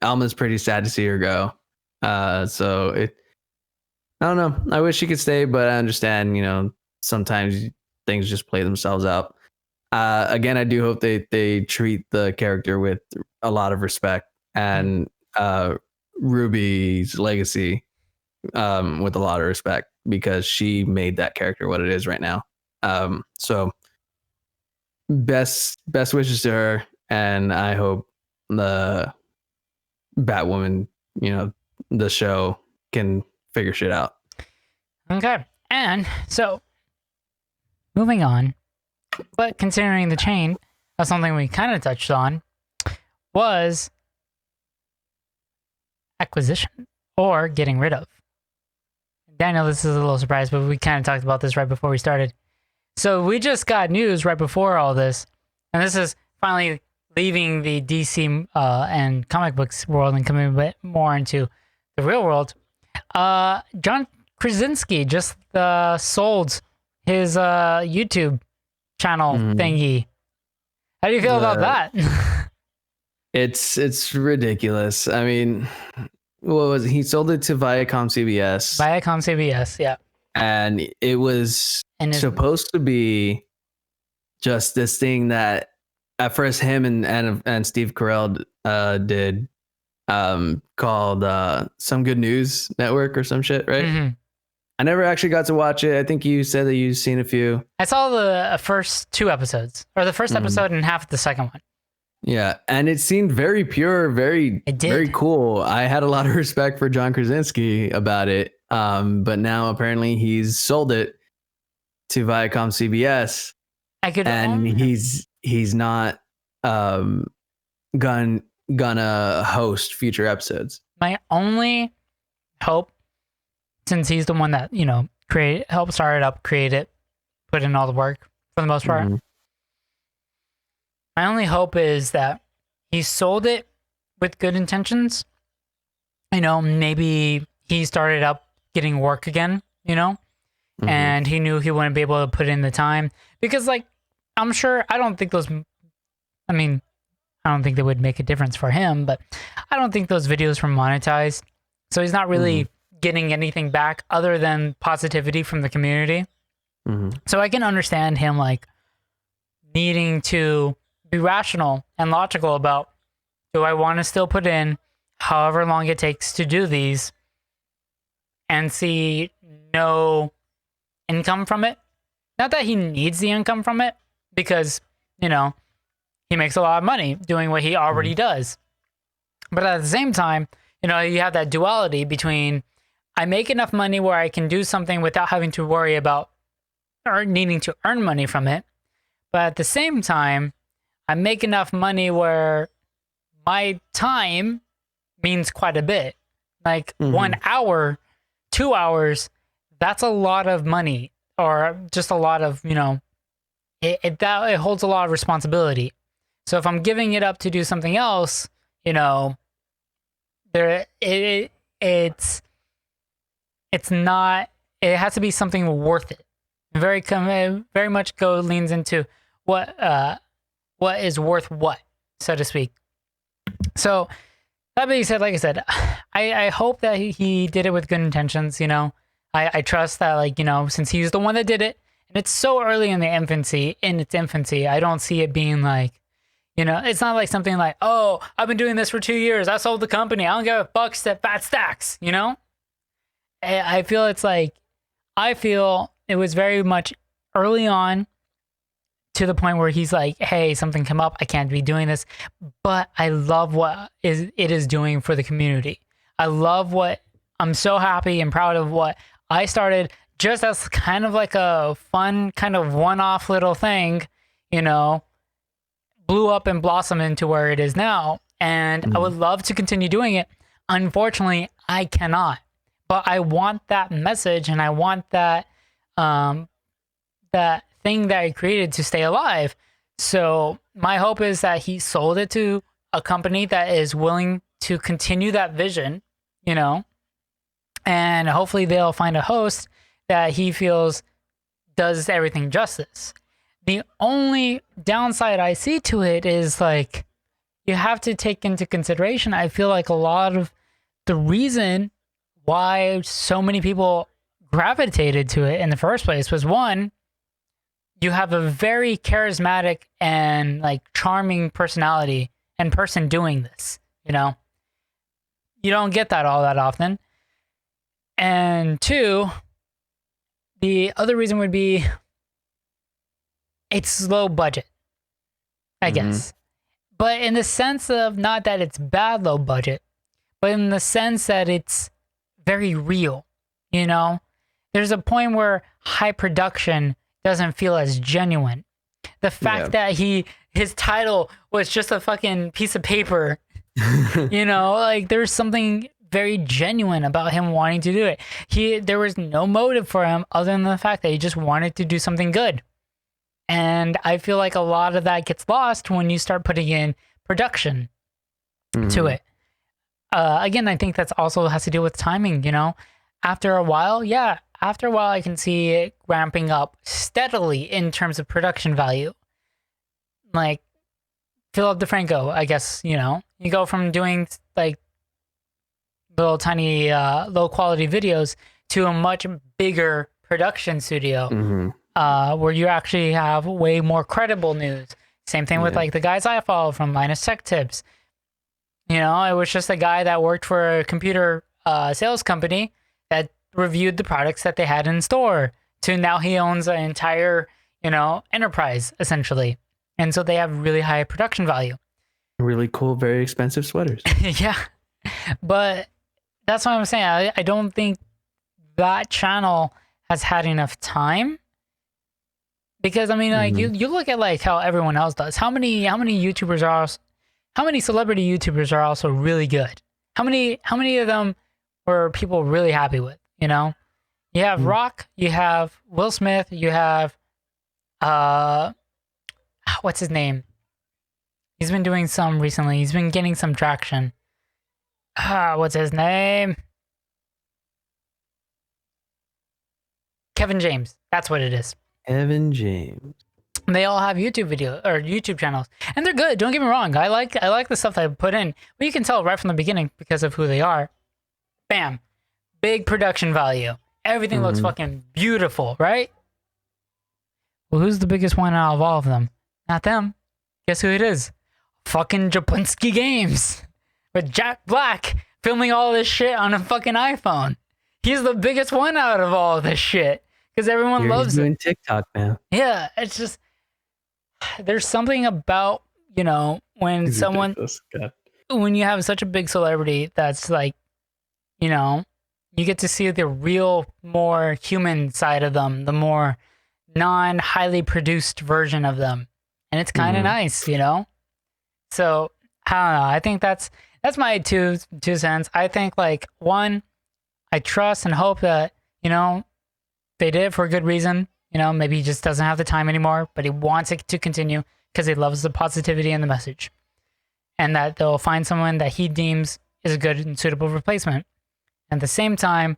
Alma's pretty sad to see her go. I don't know. I wish she could stay, but I understand. Sometimes things just play themselves out. Again, I do hope they treat the character with a lot of respect and Ruby's legacy with a lot of respect, because she made that character what it is right now. So best wishes to her, and I hope the Batwoman, the show, can figure shit out. Okay. And so moving on, but considering the chain of something we kind of touched on was acquisition or getting rid of. Daniel, this is a little surprise, but we kind of talked about this right before we started. So we just got news right before all this, and this is finally leaving the DC and comic books world and coming a bit more into the real world. John Krasinski just sold his YouTube channel thingy. How do you feel about that? It's ridiculous. I mean, what was it? He sold it to Viacom CBS. Viacom CBS, yeah. And it was supposed to be just this thing that at first him and Steve Carell did called Some Good News Network or some shit, right? Mm-hmm. I never actually got to watch it. I think you said that you've seen a few. I saw the first 2 episodes, or the first episode and half of the second one. Yeah, and it seemed very pure, very cool. I had a lot of respect for John Krasinski about it, but now apparently he's sold it to Viacom CBS, he's not gonna host future episodes. My only hope, since he's the one that helped start it up, create it, put in all the work for the most part. My only hope is that he sold it with good intentions. Maybe he started up getting work again, and he knew he wouldn't be able to put in the time because, I'm sure, I don't think they would make a difference for him, but I don't think those videos were monetized. So he's not really getting anything back other than positivity from the community. So I can understand him needing to be rational and logical about, do I want to still put in however long it takes to do these and see no income from it? Not that he needs the income from it, because he makes a lot of money doing what he already does. But at the same time, you have that duality between, I make enough money where I can do something without having to worry about or needing to earn money from it. But at the same time, I make enough money where my time means quite a bit. 1 hour, 2 hours, that's a lot of money, or just a lot of, it holds a lot of responsibility. So if I'm giving it up to do something else, it's not. It has to be something worth it. Very much leans into what is worth what, so to speak. So that being said, like I said, I hope that he did it with good intentions. I trust that, since he's the one that did it, and it's so early in its infancy, I don't see it being it's not like something like, oh, I've been doing this for 2 years, I sold the company, I don't give a fuck, fat stacks, I feel it was very much early on, to the point where he's like, hey, something come up, I can't be doing this, but I love what it is doing for the community. I'm so happy and proud of what I started just as kind of like a fun, kind of one-off little thing, blew up and blossomed into where it is now. And I would love to continue doing it. Unfortunately, I cannot. But I want that message, and I want that that thing that I created to stay alive. So my hope is that he sold it to a company that is willing to continue that vision, and hopefully they'll find a host that he feels does everything justice. The only downside I see to it is you have to take into consideration, I feel like a lot of the reason why so many people gravitated to it in the first place was, one, you have a very charismatic and charming personality and person doing this, you don't get that all that often. And 2, the other reason would be, it's low budget, I guess. But in the sense of, not that it's bad low budget, but in the sense that it's very real, There's a point where high production doesn't feel as genuine. The fact that his title was just a fucking piece of paper, there's something very genuine about him wanting to do it. There was no motive for him other than the fact that he just wanted to do something good. And I feel like a lot of that gets lost when you start putting in production to it. Again, I think that's also has to do with timing, After a while, I can see it ramping up steadily in terms of production value. Like Philip DeFranco, I guess, you go from doing little tiny low quality videos to a much bigger production studio where you actually have way more credible news. Same thing with Yeah. like the guys I follow from Linus Tech Tips. You know, it was just a guy that worked for a computer sales company that reviewed the products that they had in store. To now he owns an entire, you know, enterprise essentially, and so they have really high production value. Really cool, very expensive sweaters. Yeah, but that's what I'm saying. I don't think that channel has had enough time. Because I mean, like you look at like how everyone else does. How many YouTubers are? How many celebrity YouTubers are also really good? How many of them were people really happy with? You know, you have Rock, you have Will Smith, you have what's his name? He's been doing some recently. He's been getting some traction. What's his name? Kevin James. That's what it is. Evan James. They all have YouTube video or YouTube channels, and they're good. Don't get me wrong. I like the stuff that I put in, but you can tell right from the beginning because of who they are. Bam, big production value. Everything looks fucking beautiful, right? Well, who's the biggest one out of all of them? Not them. Guess who it is? Fucking Japunski Games with Jack Black filming all this shit on a fucking iPhone. He's the biggest one out of all of this shit because everyone loves He's doing it. TikTok now. Yeah, it's just there's something about, you know, when He's someone ridiculous. God. when you have such a big celebrity that's like, you know, you get to see the real, more human side of them, the more non highly produced version of them. And it's kind of nice, you know? So I don't know. I think that's my two cents. I think like one, I trust and hope that, you know, they did it for a good reason. You know, maybe he just doesn't have the time anymore, but he wants it to continue because he loves the positivity and the message. And that they'll find someone that he deems is a good and suitable replacement. At the same time,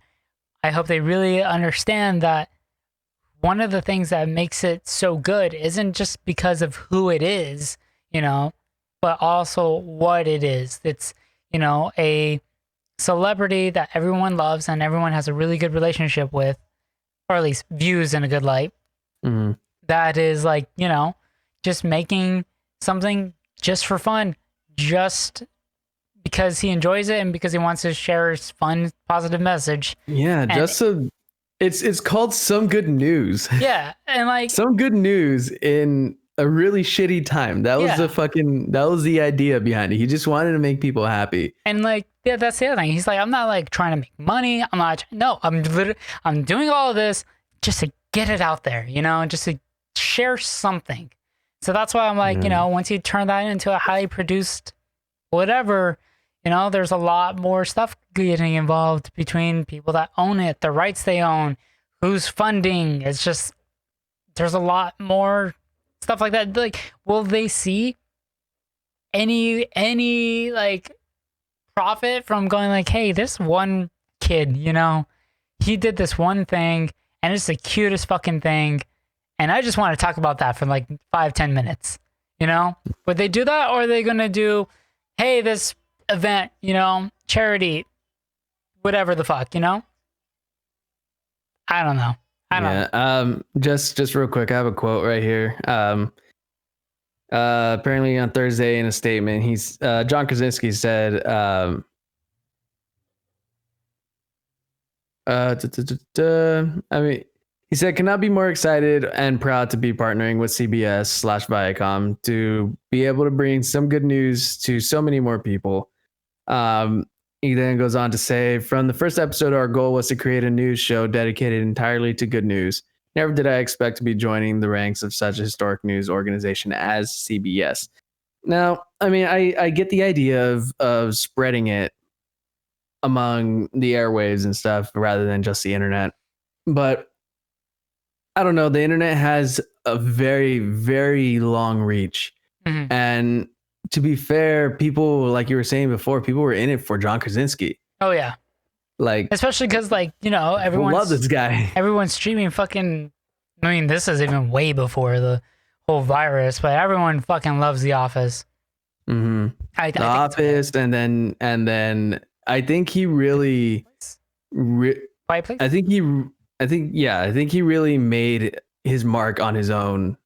I hope they really understand that one of the things that makes it so good isn't just because of who it is, you know, but also what it is. It's, you know, a celebrity that everyone loves and everyone has a really good relationship with, or at least views in a good light. That is like, you know, just making something just for fun, just because he enjoys it and because he wants to share his fun, positive message. Yeah, And- just so it's called some good news. Yeah, and like Some good news in a really shitty time. That was that was the idea behind it. He just wanted to make people happy. And like, yeah, that's the other thing. He's like, I'm not like trying to make money. I'm doing all of this just to get it out there, you know, just to share something. So that's why I'm like, you know, once you turn that into a highly produced whatever, you know, there's a lot more stuff getting involved between people that own it, the rights they own, who's funding. It's just, there's a lot more stuff like that. Like, will they see any like profit from going like, hey, this one kid, you know, he did this one thing and it's the cutest fucking thing, and I just want to talk about that for like 5-10 minutes, you know? Would they do that, or are they gonna do, hey, this event, you know, charity, whatever the fuck, you know? I don't know. I don't know. Just real quick, I have a quote right here. Apparently on Thursday in a statement, he's John Krasinski said, I mean, he said, cannot be more excited and proud to be partnering with CBS/Viacom to be able to bring some good news to so many more people. He then goes on to say, from the first episode, our goal was to create a news show dedicated entirely to good news. Never did I expect to be joining the ranks of such a historic news organization as CBS. Now, I mean, I get the idea of spreading it among the airwaves and stuff rather than just the internet. But I don't know. The internet has a very, very long reach. Mhm. And to be fair, people, like you were saying before, people were in it for John Krasinski. Oh yeah, Like, especially because like, you know, I love this guy. everyone's streaming fucking. I mean, this is even way before the whole virus, but everyone fucking loves The Office. Mm-hmm. I The think Office, and then I think he really, Quiet Place? I think he really made his mark on his own,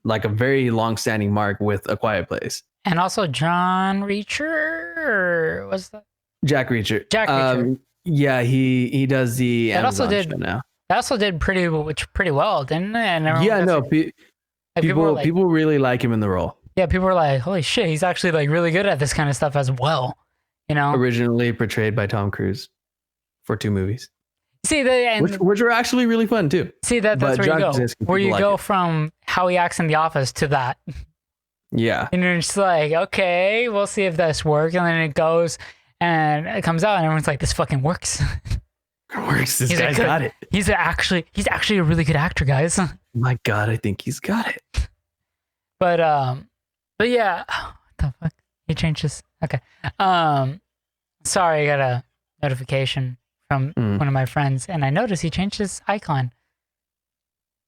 like a very long-standing mark with A Quiet Place. And also John Reacher, or was that Jack Reacher. Jack Reacher? Yeah, he does the That also Amazon did- show now. That also did pretty well, didn't it? And everyone Yeah, was no, like- people were like, people really like him in the role. yeah, people were like, holy shit, he's actually like really good at this kind of stuff as well. You know, Originally portrayed by Tom Cruise for 2 movies, see which were actually really fun too. see that's but where John you go, Krasinski, where you people like go it. from how he acts in The Office to that, Yeah, and you're just like, okay, we'll see if this works, and then it goes and it comes out, and everyone's like, this fucking works. it works. This He's a guy's good- got it. He's actually a really good actor, guys. My God, I think he's got it. But yeah, what the fuck? He changed his. Okay. Sorry, I got a notification from one of my friends, and I noticed he changed his icon.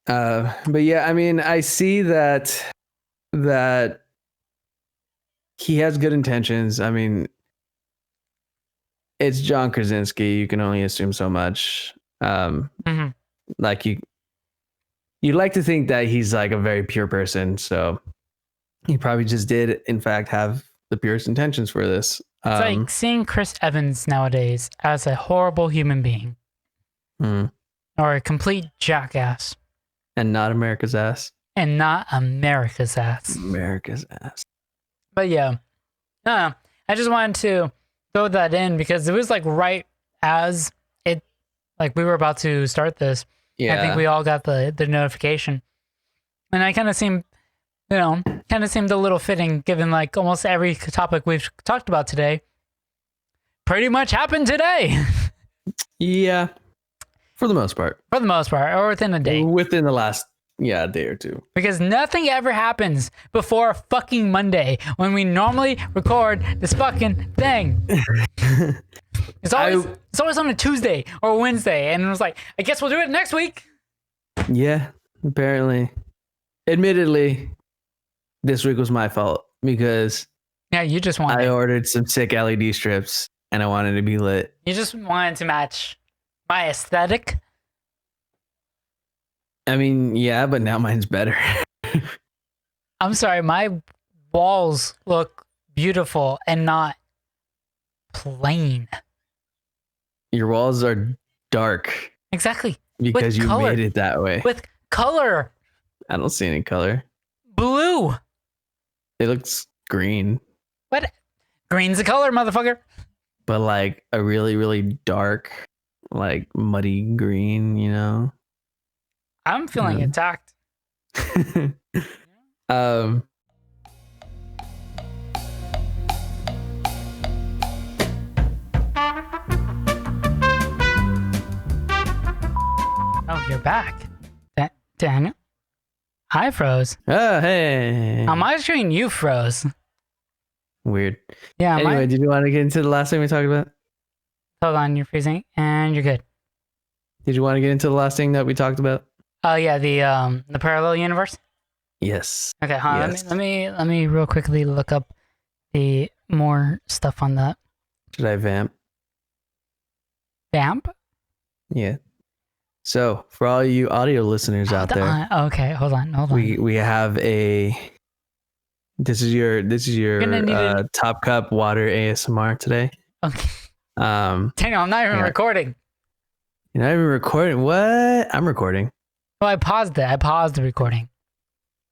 But yeah, I mean, I see that he has good intentions. I mean, it's John Krasinski. You can only assume so much. Mhm. Like you'd like to think that he's like a very pure person. So he probably just did, in fact, have the purest intentions for this. It's like seeing Chris Evans nowadays as a horrible human being mm, or a complete jackass and not America's ass. and not America's ass. America's ass. But yeah, no, I just wanted to throw that in because it was like right as it, like we were about to start this. Yeah. I think we all got the notification, and I kind of seemed a little fitting given like almost every topic we've talked about today pretty much happened today. Yeah. For the most part. For the most part, or within a day. Within the last day or two. Because nothing ever happens before fucking Monday when we normally record this fucking thing. It's always on a Tuesday or Wednesday, and it was like, I guess we'll do it next week. Yeah, apparently. Admittedly, this week was my fault because Yeah, you just I wanted ordered some sick LED strips and I wanted to be lit. you just wanted to match my aesthetic. I mean, yeah, but now mine's better. I'm sorry, my walls look beautiful and not plain. Your walls are dark Exactly. because you color. made it that way. With color. I don't see any color. Blue. It looks green, What? Green's the color, motherfucker. but like a really, really dark, like muddy green, you know? I'm feeling Yeah. attacked. um, Oh, you're back. Daniel? I froze. oh, hey. On my screen, you froze. Weird. Yeah, Anyway, did you want to get into the last thing we talked about? hold on, you're freezing, and you're good. Did you want to get into the last thing that we talked about? Oh yeah, the parallel universe. Yes. Okay, hold on. Yes. Let me real quickly look up the more stuff on that. Should I vamp? Vamp? Yeah. So for all you audio listeners out there, Okay, hold on. we have a. This is your Gonna need Top Cup water ASMR today. Okay. You're Daniel, I'm not even yeah. recording. not even recording. What? I'm recording. Well, I paused it. I paused the recording.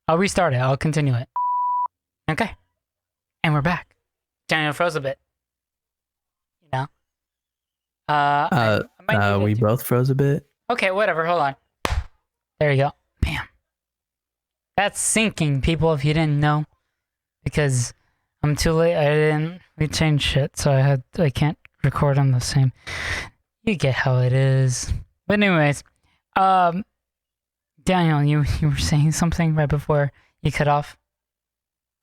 I'll restart it. I'll continue it. Okay. And we're back. Daniel froze a bit. You know? I might need We it to- both froze a bit. Okay, whatever. Hold on. There you go. Bam. That's syncing, people, if you didn't know. Because I'm too late. We changed shit, so I can't record on the same. You get how it is. But anyways, Daniel, you were saying something right before you cut off.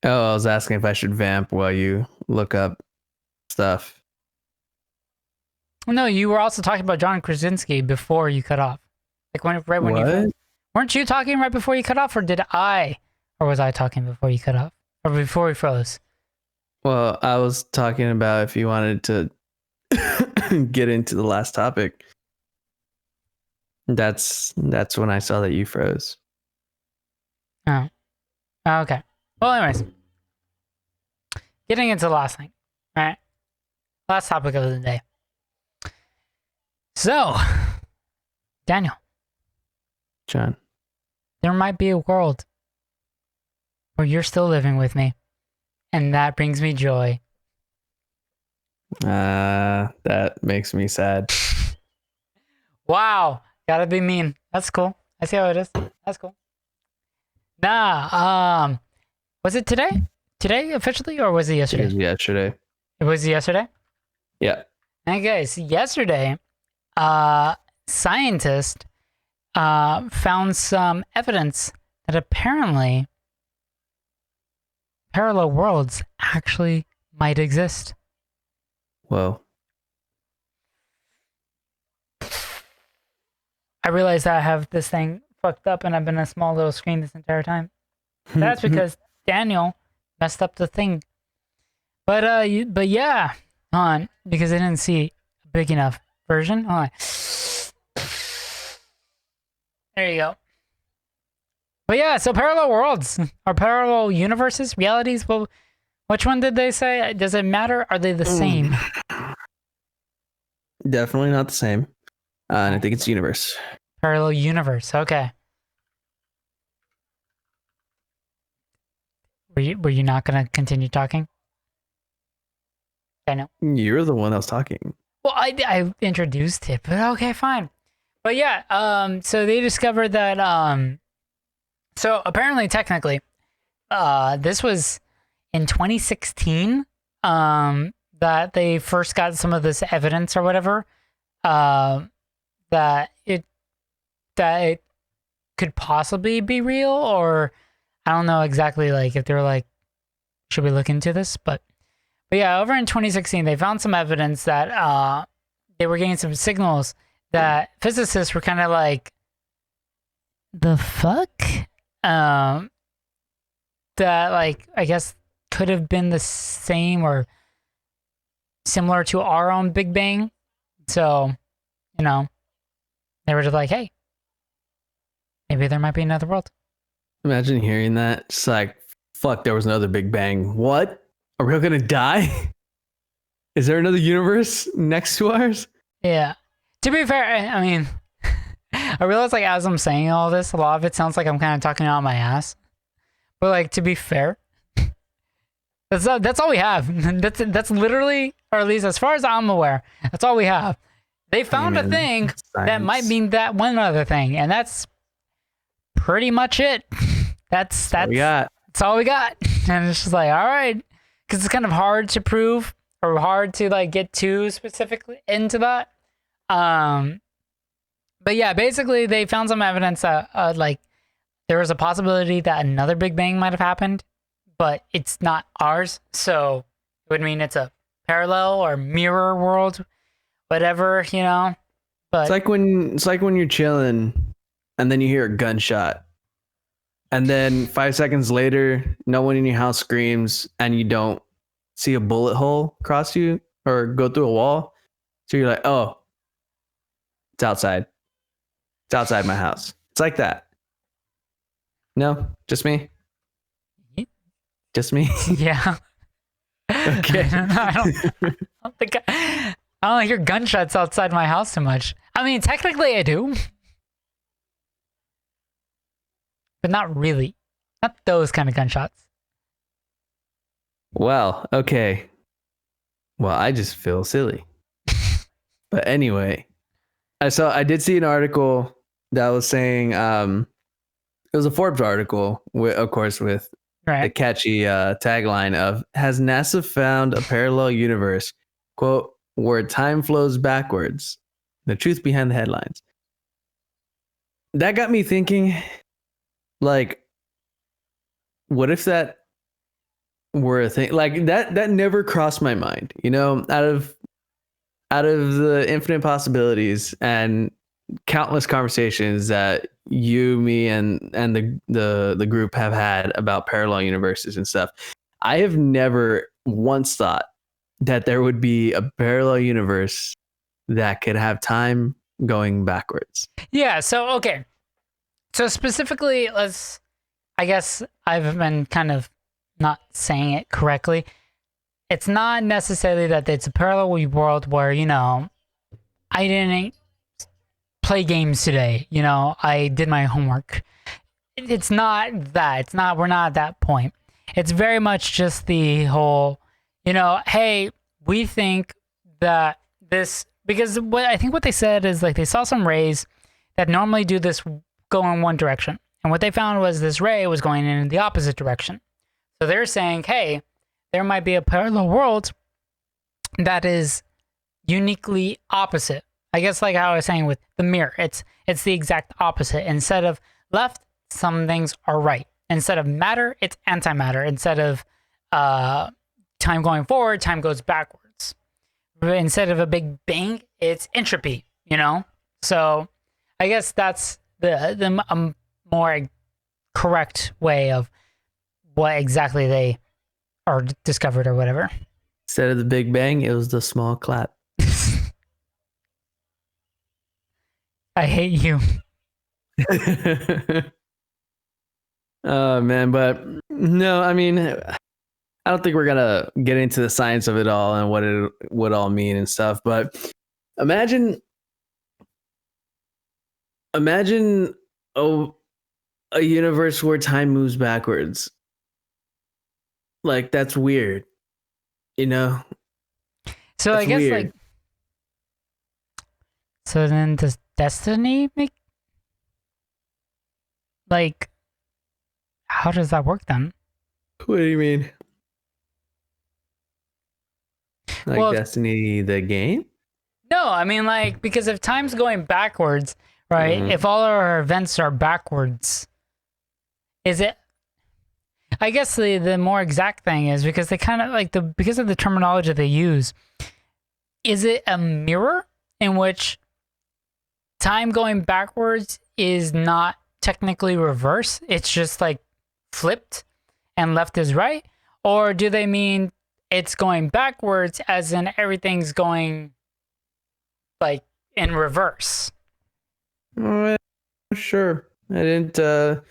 Oh, I was asking if I should vamp while you look up stuff. No, you were also talking about John Krasinski before you cut off. Like right when What? you weren't you talking right before you cut off, or was I talking before you cut off, or before we froze? Well, I was talking about if you wanted to get into the last topic. That's when I saw that you froze. Oh, Okay. Well, anyways, getting into the last thing, right? Last topic of the day. So, Daniel, John. there might be a world where you're still living with me, and that brings me joy. That makes me sad. Wow, gotta be mean. That's cool. I see how it is. That's cool. Nah, was it today? Today officially, or was it It yesterday? was yesterday. It was yesterday. Yeah. Okay, so yesterday, scientists found some evidence that apparently parallel worlds actually might exist. Whoa. I realize that I have this thing fucked up and I've been a small little screen this entire time. That's because Daniel messed up the thing. But yeah, hold on, because I didn't see a big enough version. Hold on. There you go. But yeah, so parallel worlds or parallel universes, realities. Well, which one did they say? Does it matter? Are they the same? Definitely not the same. And I think it's universe. Parallel universe. Okay. Were you not gonna continue talking? I know. You're the one that was talking. Well, I introduced it, but okay, fine. But yeah, so they discovered that so apparently technically, this was in 2016, that they first got some of this evidence or whatever, that it could possibly be real, or I don't know exactly like if they were like, should we look into this? But yeah, over in 2016, they found some evidence that they were getting some signals that physicists were kind of like, the fuck? That like, I guess could have been the same or similar to our own Big Bang. So, you know, they were just like, hey, maybe there might be another world. Imagine hearing that. It's like, fuck, there was another Big Bang. What? Are we all gonna die? Is there another universe next to ours? Yeah. To be fair, I mean, I realize like as I'm saying all this, a lot of it sounds like I'm kind of talking out my ass. But like to be fair, that's all we have. That's literally, or at least as far as I'm aware, that's all we have. They found a thing that might mean that one other thing, and that's pretty much it. That's all we got. That's all we got. And it's just like, all right, because it's kind of hard to prove or hard to like get too specifically into that. But yeah, basically they found some evidence that like there was a possibility that another Big Bang might have happened, but it's not ours. So it would mean it's a parallel or mirror world, whatever, you know. But it's like when you're chilling and then you hear a gunshot. And then 5 seconds later, no one in your house screams and you don't see a bullet hole cross you or go through a wall. So you're like, oh, it's outside. It's outside my house. It's like that. No, just me. Just me. yeah. Okay. I don't hear gunshots outside my house too much. I mean, technically I do. But not really. Not those kind of gunshots. Well, okay. Well, I just feel silly. But anyway, I did see an article that was saying it was a Forbes article, of course, with the catchy tagline of, has NASA found a parallel universe, quote, where time flows backwards? The truth behind the headlines. That got me thinking, like, what if that were a thing? Like that never crossed my mind, you know, out of the infinite possibilities and countless conversations that you, me, and the group have had about parallel universes and stuff. I have never once thought that there would be a parallel universe that could have time going backwards. Yeah, so okay. So specifically, let's I guess I've been kind of not saying it correctly. It's not necessarily that it's a parallel world where, I didn't play games today. I did my homework. It's not that. We're not at that point. It's very much just the whole, hey, we think that this, because what they said is like they saw some rays that normally do this go in one direction. And what they found was this ray was going in the opposite direction. So they're saying, hey, there might be a parallel world that is uniquely opposite. I guess like how I was saying with the mirror, it's the exact opposite. Instead of left, some things are right. Instead of matter, it's antimatter. Instead of time going forward, time goes backwards. Instead of a big bang, it's entropy. So I guess that's the more correct way of what exactly they are discovered or whatever. Instead of the Big Bang, it was the small clap. I hate you. Oh man, but no, I mean, I don't think we're gonna get into the science of it all and what it would all mean and stuff. But imagine a universe where time moves backwards. Like that's weird, So That's I guess weird. so then does destiny make how does that work then? What do you mean? Like Well, Destiny, the game? No, I mean because if time's going backwards, right? Mhm. If all our events are backwards, is it? I guess the more exact thing is because they kind of because of the terminology they use. Is it a mirror in which time going backwards is not technically reverse? It's just like flipped and left is right? Or do they mean it's going backwards as in everything's going like in reverse? Sure. I didn't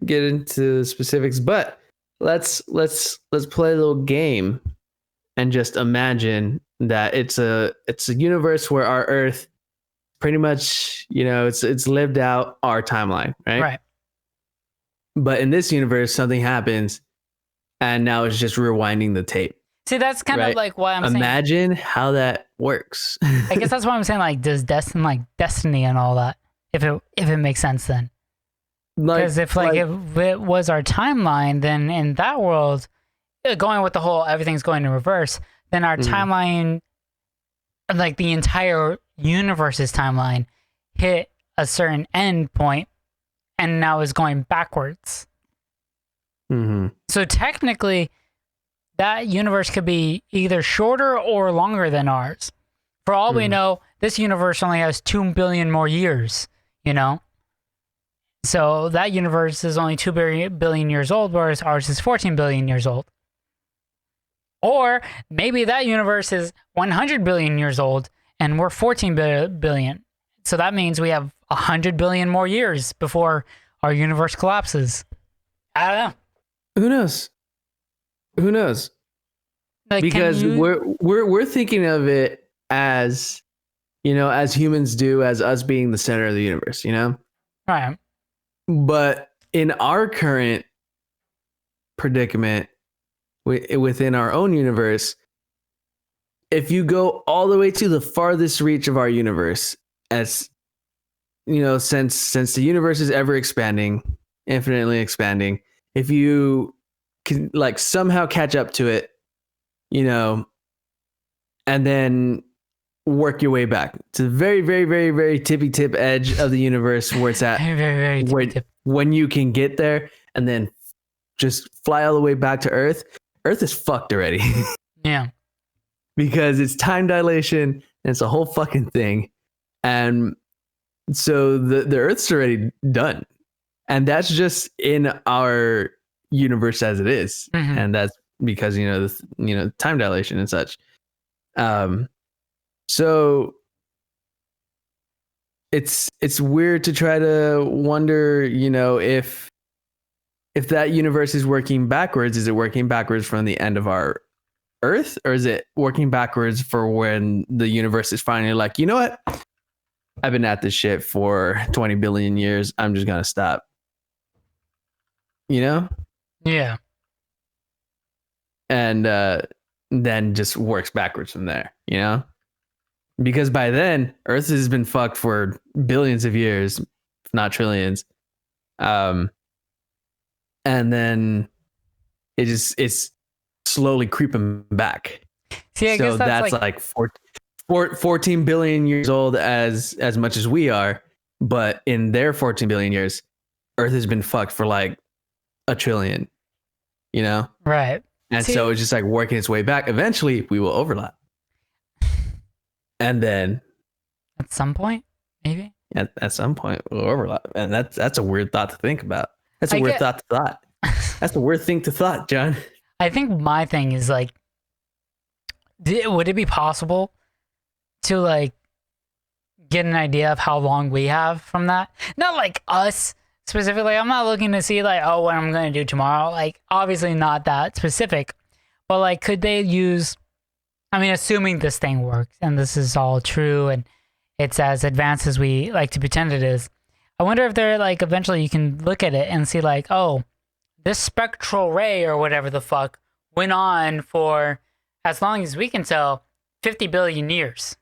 get into specifics, but let's play a little game and just imagine that it's a universe where our Earth pretty much, it's lived out our timeline, right? Right. But in this universe, something happens, and now it's just rewinding the tape. See, that's kind of Right. like why I'm saying. Imagine how that works. I guess that's why I'm saying does destiny and all that, if it makes sense then. Because if it was our timeline, then in that world, going with the whole everything's going in reverse, then our timeline, like the entire universe's timeline, hit a certain end point, and now is going backwards. Mhm. So technically, that universe could be either shorter or longer than ours. For all we know, this universe only has 2 billion more years, So that universe is only 2 billion years old, whereas ours is 14 billion years old. Or maybe that universe is 100 billion years old and we're 14 billion. So that means we have 100 billion more years before our universe collapses. I don't know. Who knows? Because we're thinking of it as, as humans do, as us being the center of the universe, Right. But in our current predicament within our own universe, if you go all the way to the farthest reach of our universe, as since the universe is ever expanding, infinitely expanding, if you can somehow catch up to it, and then work your way back to the very, very, very, very tippy tip edge of the universe where it's at, Very, very tip. when you can get there and then just fly all the way back to Earth. Earth is fucked already. Yeah. Because it's time dilation and it's a whole fucking thing. And so the Earth's already done. And that's just in our universe as it is. Mhm. And that's because, time dilation and such. So it's weird to try to wonder, if if that universe is working backwards, is it working backwards from the end of our Earth, or is it working backwards for when the universe is finally like, you know what? I've been at this shit for 20 billion years. I'm just gonna stop. You know? Yeah. And then just works backwards from there, you know? Because by then, Earth has been fucked for billions of years, if not trillions. And then it's slowly creeping back. See, I So guess that's like 14 billion years old as much as we are. But in their 14 billion years, Earth has been fucked for like a trillion, you know? right. And See, so it's just like working its way back. Eventually, we will overlap. And then at some point, maybe. at some point, we'll overlap. And that's a weird thought to think about. That's a I weird get- thought to thought. That's a weird thing to thought, John. I think my thing is like, would it be possible to like get an idea of how long we have from that? Not like us specifically. I'm not looking to see like, oh, what I'm going to do tomorrow. Like, obviously not that specific, but like, could they use, I mean, assuming this thing works and this is all true and it's as advanced as we like to pretend it is, I wonder if they're like, eventually you can look at it and see like, oh, this spectral ray or whatever the fuck went on for, as long as we can tell, 50 billion years.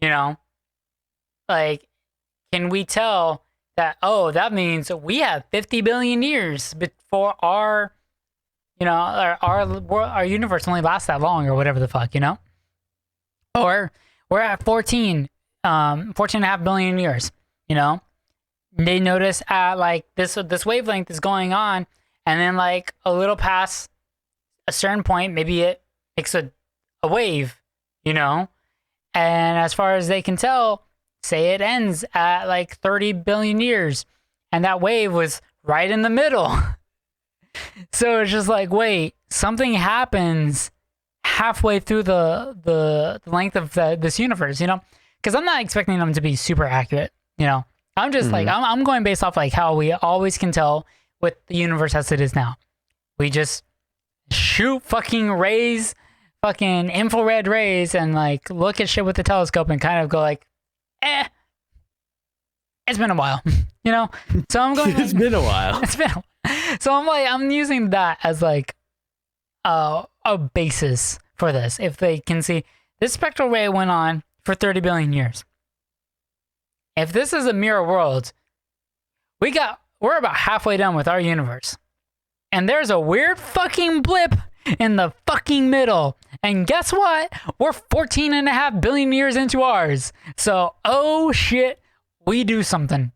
You know? Like, can we tell that, oh, that means we have 50 billion years before our, you know, our universe only lasts that long or whatever the fuck, you know? Or we're at 14 and a half billion years, you know? They notice at like this wavelength is going on, and then like a little past a certain point, maybe it makes a wave, you know? And as far as they can tell, say it ends at like 30 billion years, and that wave was right in the middle. So it's just like, wait, something happens halfway through the length of this universe, you know? Because I'm not expecting them to be super accurate, you know? I'm just like, I'm going based off like how we always can tell with the universe as it is now. We just shoot fucking rays, fucking infrared rays, and like look at shit with the telescope and kind of go like, it's been a while, you know? So I'm going, It's been a while. it's been, so I'm like, I'm using that as like a basis for this. If they can see this spectral ray went on for 30 billion years. If this is a mirror world, we're about halfway done with our universe. And there's a weird fucking blip in the fucking middle. And guess what? We're 14 and a half billion years into ours. So, oh shit, we do something.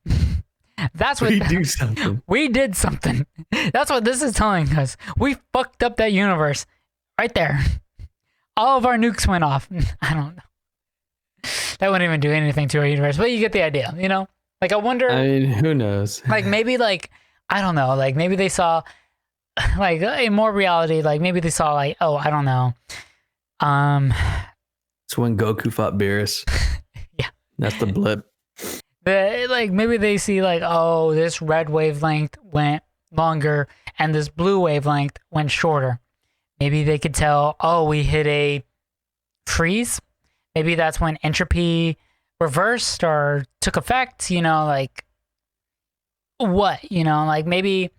That's what We do something. we did something. That's what this is telling us. We fucked up that universe right there. All of our nukes went off. I don't know. That wouldn't even do anything to our universe, but you get the idea, you know? Like, I wonder, I mean, who knows? like, maybe, like, I don't know, like, maybe they saw, like, in more reality, like, maybe they saw, like, oh, I don't know. It's when Goku fought Beerus. Yeah. That's the blip. Like, maybe they see, like, oh, this red wavelength went longer and this blue wavelength went shorter. Maybe they could tell, oh, we hit a freeze. Maybe that's when entropy reversed or took effect, you know, like what, you know, like maybe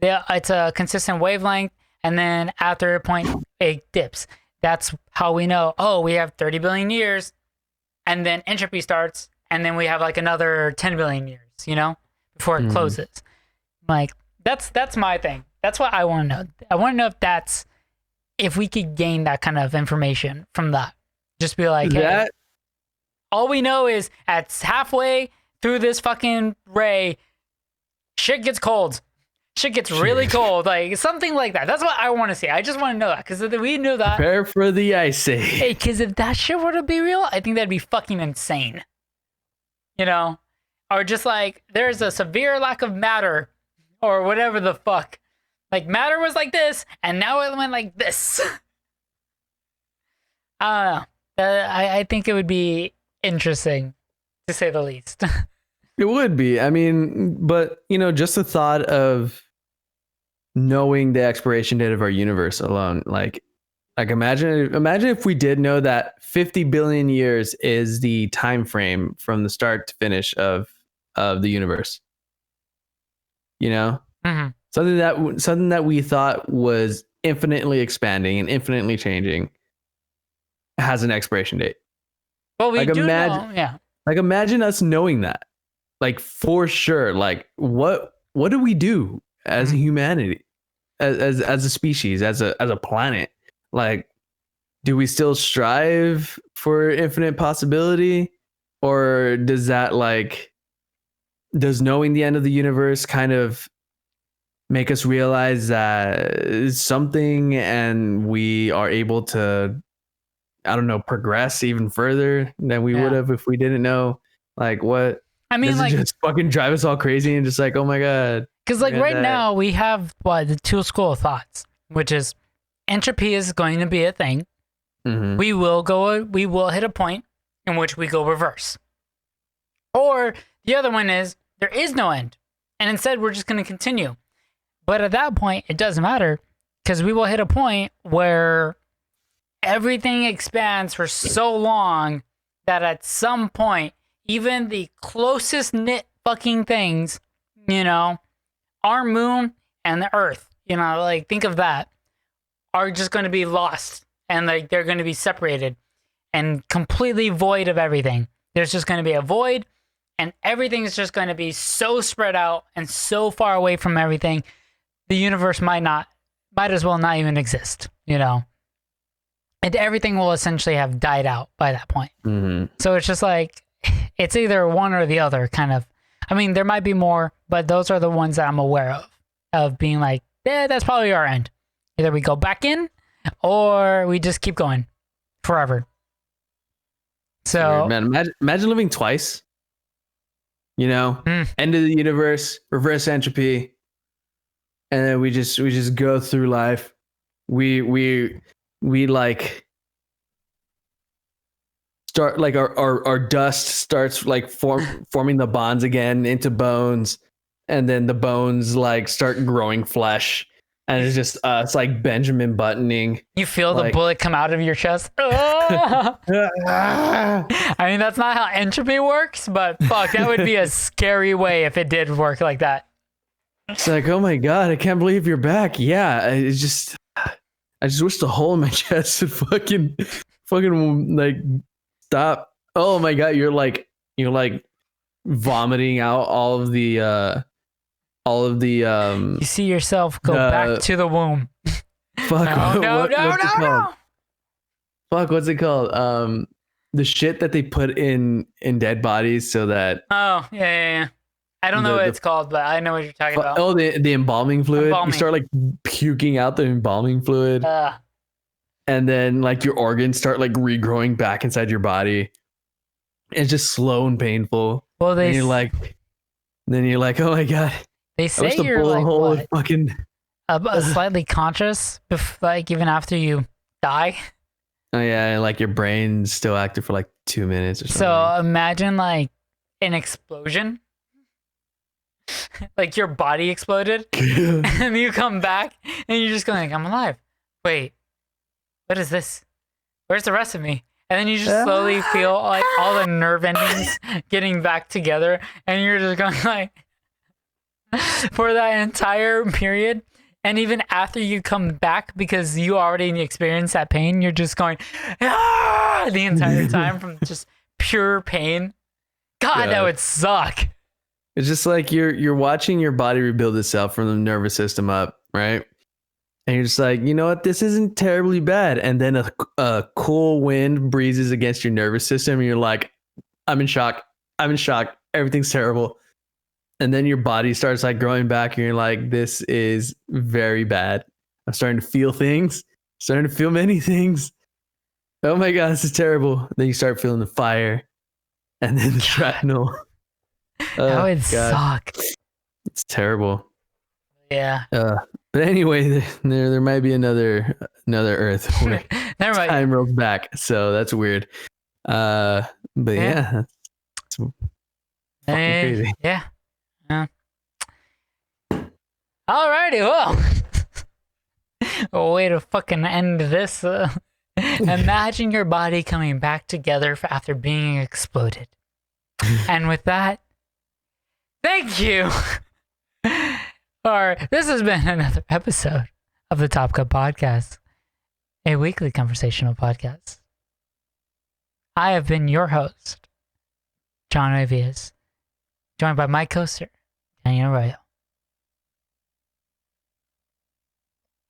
it's a consistent wavelength and then after a point it dips. That's how we know, oh, we have 30 billion years and then entropy starts and then we have like another 10 billion years, you know, before it closes. Like that's my thing. That's what I want to know. I want to know if we could gain that kind of information from that. Just be like, hey, all we know is at halfway through this fucking ray, shit gets cold. Shit gets really cold. Like something like that. That's what I want to see. I just want to know that because if we knew that. Prepare for the ice age. Hey, because if that shit were to be real, I think that'd be fucking insane. You know? Or just like, there's a severe lack of matter or whatever the fuck. Like matter was like this and now it went like this. I don't know. I think it would be interesting, to say the least. It would be. I mean, but, you know, just the thought of knowing the expiration date of our universe alone. Like imagine if we did know that 50 billion years is the time frame from the start to finish of the universe. You know, something that we thought was infinitely expanding and infinitely changing has an expiration date. Well, we like do imagine, know, yeah. Like imagine us knowing that, like for sure. Like what do we do as a humanity, as a species, as a planet? Like, do we still strive for infinite possibility, or does knowing the end of the universe kind of make us realize that it's something, and we are able to, I don't know, progress even further than we would have if we didn't know? Like, what? I mean, does like, it just fucking drive us all crazy and just like, oh my god? because like right now we have the two school of thoughts, which is entropy is going to be a thing. We will hit a point in which we go reverse, or the other one is there is no end, and instead we're just going to continue. But at that point, it doesn't matter, because we will hit a point where everything expands for so long that at some point, even the closest knit fucking things, you know, our moon and the earth, you know, like think of that, are just going to be lost, and like they're going to be separated and completely void of everything. There's just going to be a void, and everything is just going to be so spread out and so far away from everything. The universe might as well not even exist, you know? And everything will essentially have died out by that point. So it's just like, it's either one or the other, kind of. I mean, there might be more, but those are the ones that I'm aware of being like, yeah, that's probably our end. Either we go back in, or we just keep going forever. So, man, imagine living twice. You know, end of the universe, reverse entropy. And then we just go through life. We like start, like our dust starts like forming the bonds again into bones, and then the bones like start growing flesh, and it's just it's like Benjamin buttoning. You feel the bullet come out of your chest. I mean, that's not how entropy works, but fuck, that would be a scary way if it did work like that. It's like, oh my god, I can't believe you're back. Yeah, I just wish the hole in my chest would fucking like stop. Oh my god, you're like vomiting out all of the you see yourself go back to the womb. Fuck, no. Fuck, what's it called? The shit that they put in dead bodies so that. Oh yeah. I don't know what it's called, but I know what you're talking about. Oh, the embalming fluid. Embalming. You start like puking out the embalming fluid, and then like your organs start like regrowing back inside your body. It's just slow and painful. Well, then you're like, oh my god. They say you're like what? Fucking slightly conscious, like even after you die. Oh yeah, and like your brain's still active for like 2 minutes or something. So imagine like an explosion. Like your body exploded and you come back and you're just going like, I'm alive. Wait, what is this? Where's the rest of me? And then you just slowly feel like all the nerve endings getting back together, and you're just going like for that entire period. And even after you come back, because you already experienced that pain, you're just going the entire time from just pure pain. God, that would suck. It's just like you're watching your body rebuild itself from the nervous system up, right? And you're just like, you know what, this isn't terribly bad. And then a cool wind breezes against your nervous system, and you're like, I'm in shock. Everything's terrible. And then your body starts like growing back, and you're like, this is very bad. I'm starting to feel things, starting to feel many things. Oh my God, this is terrible. Then you start feeling the fire, and then the shrapnel. That would suck. It's terrible. Yeah. But anyway, there might be another Earth where time rolls back. So that's weird. But yeah, that's fucking crazy. Yeah. Alrighty, well, a way to fucking end this. Imagine your body coming back together after being exploded. And with that, thank you. This has been another episode of the TopCup Podcast, a weekly conversational podcast. I have been your host, John Avias, joined by my co-star, Daniel Arroyo.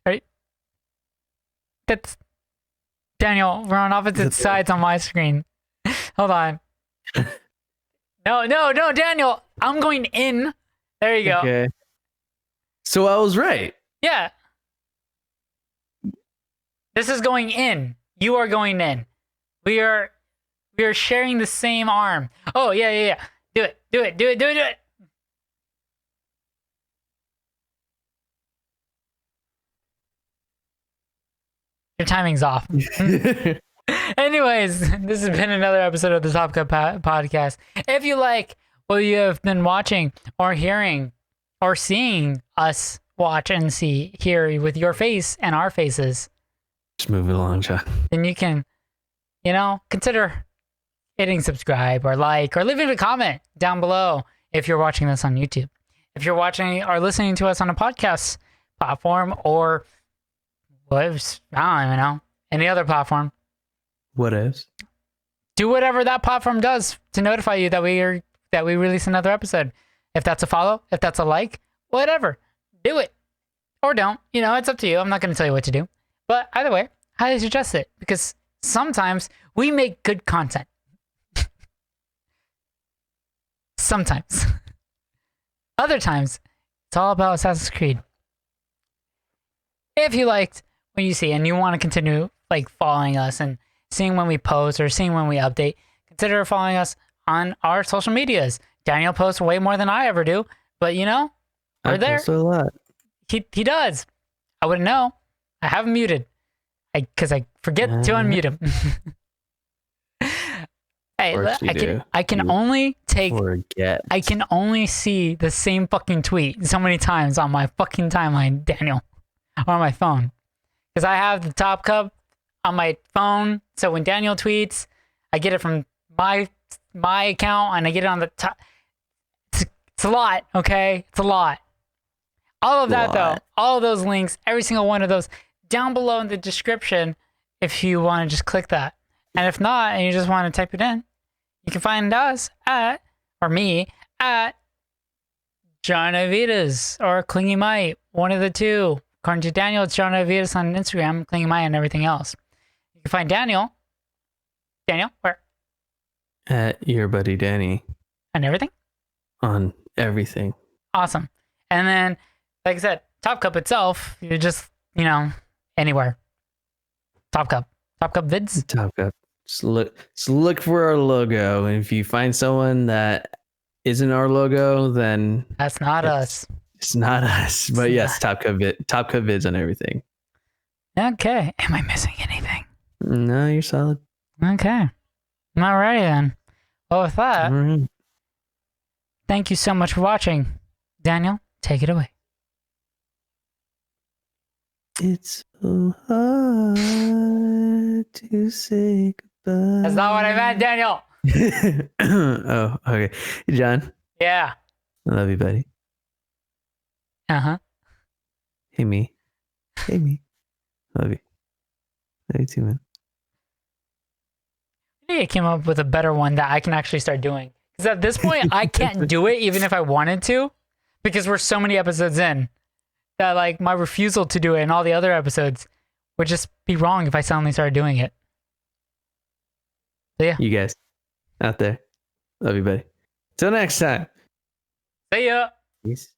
Ready? That's Daniel. We're on opposite sides on my screen. Hold on. No, Daniel. I'm going in. There you go. Okay. So I was right. Yeah. This is going in. You are going in. We are sharing the same arm. Oh, yeah. Do it. Your timing's off. Anyways, this has been another episode of the TopCup Podcast. If you like what you have been watching or hearing or seeing us watch and hear with your face and our faces, Just move it along, John. then you can, consider hitting subscribe or like or leaving a comment down below if you're watching this on YouTube. If you're watching or listening to us on a podcast platform or I don't even know, any other platform. What else? Do whatever that platform does to notify you that we release another episode. If that's a follow, if that's a like, whatever. Do it. Or don't. It's up to you. I'm not going to tell you what to do. But either way, I highly suggest it because sometimes we make good content. Sometimes. Other times, it's all about Assassin's Creed. If you liked what you see and you want to continue following us and seeing when we post or seeing when we update, consider following us on our social medias. Daniel posts way more than I ever do, but we're there. Post a lot. He does. I wouldn't know. I have him muted because I forget to unmute him. Hey, I can only see the same fucking tweet so many times on my fucking timeline, Daniel, on my phone. Because I have the TopCup on my phone, so when Daniel tweets, I get it from my account and I get it on the top. It's a lot, okay? It's a lot. All of that though, all of those links, every single one of those, down below in the description if you want to just click that. And if not, and you just want to type it in, you can find us me at John Avitas or Clingy Mite, one of the two. According to Daniel, it's John Avitas on Instagram, Clingy Mite, and everything else. You can find Daniel, where? At your buddy Danny. On everything? On everything. Awesome. And then, like I said, TopCup itself, you're just, anywhere. TopCup vids. TopCup. Just look for our logo. And if you find someone that isn't our logo, then that's not us. It's not us. But yes, TopCup vids on everything. Okay. Am I missing anything? No, you're solid. Okay. Alrighty then. Well, with that, Right. Thank you so much for watching. Daniel, take it away. It's so hard to say goodbye. That's not what I meant, Daniel. Oh, okay. Hey, John. Yeah. I love you, buddy. Uh-huh. Hey, me. Love you. Love you too, man. I think I came up with a better one that I can actually start doing. Because at this point, I can't do it even if I wanted to, because we're so many episodes in that my refusal to do it and all the other episodes would just be wrong if I suddenly started doing it. So yeah. You guys out there. Love you, buddy. Till next time. See ya. Peace.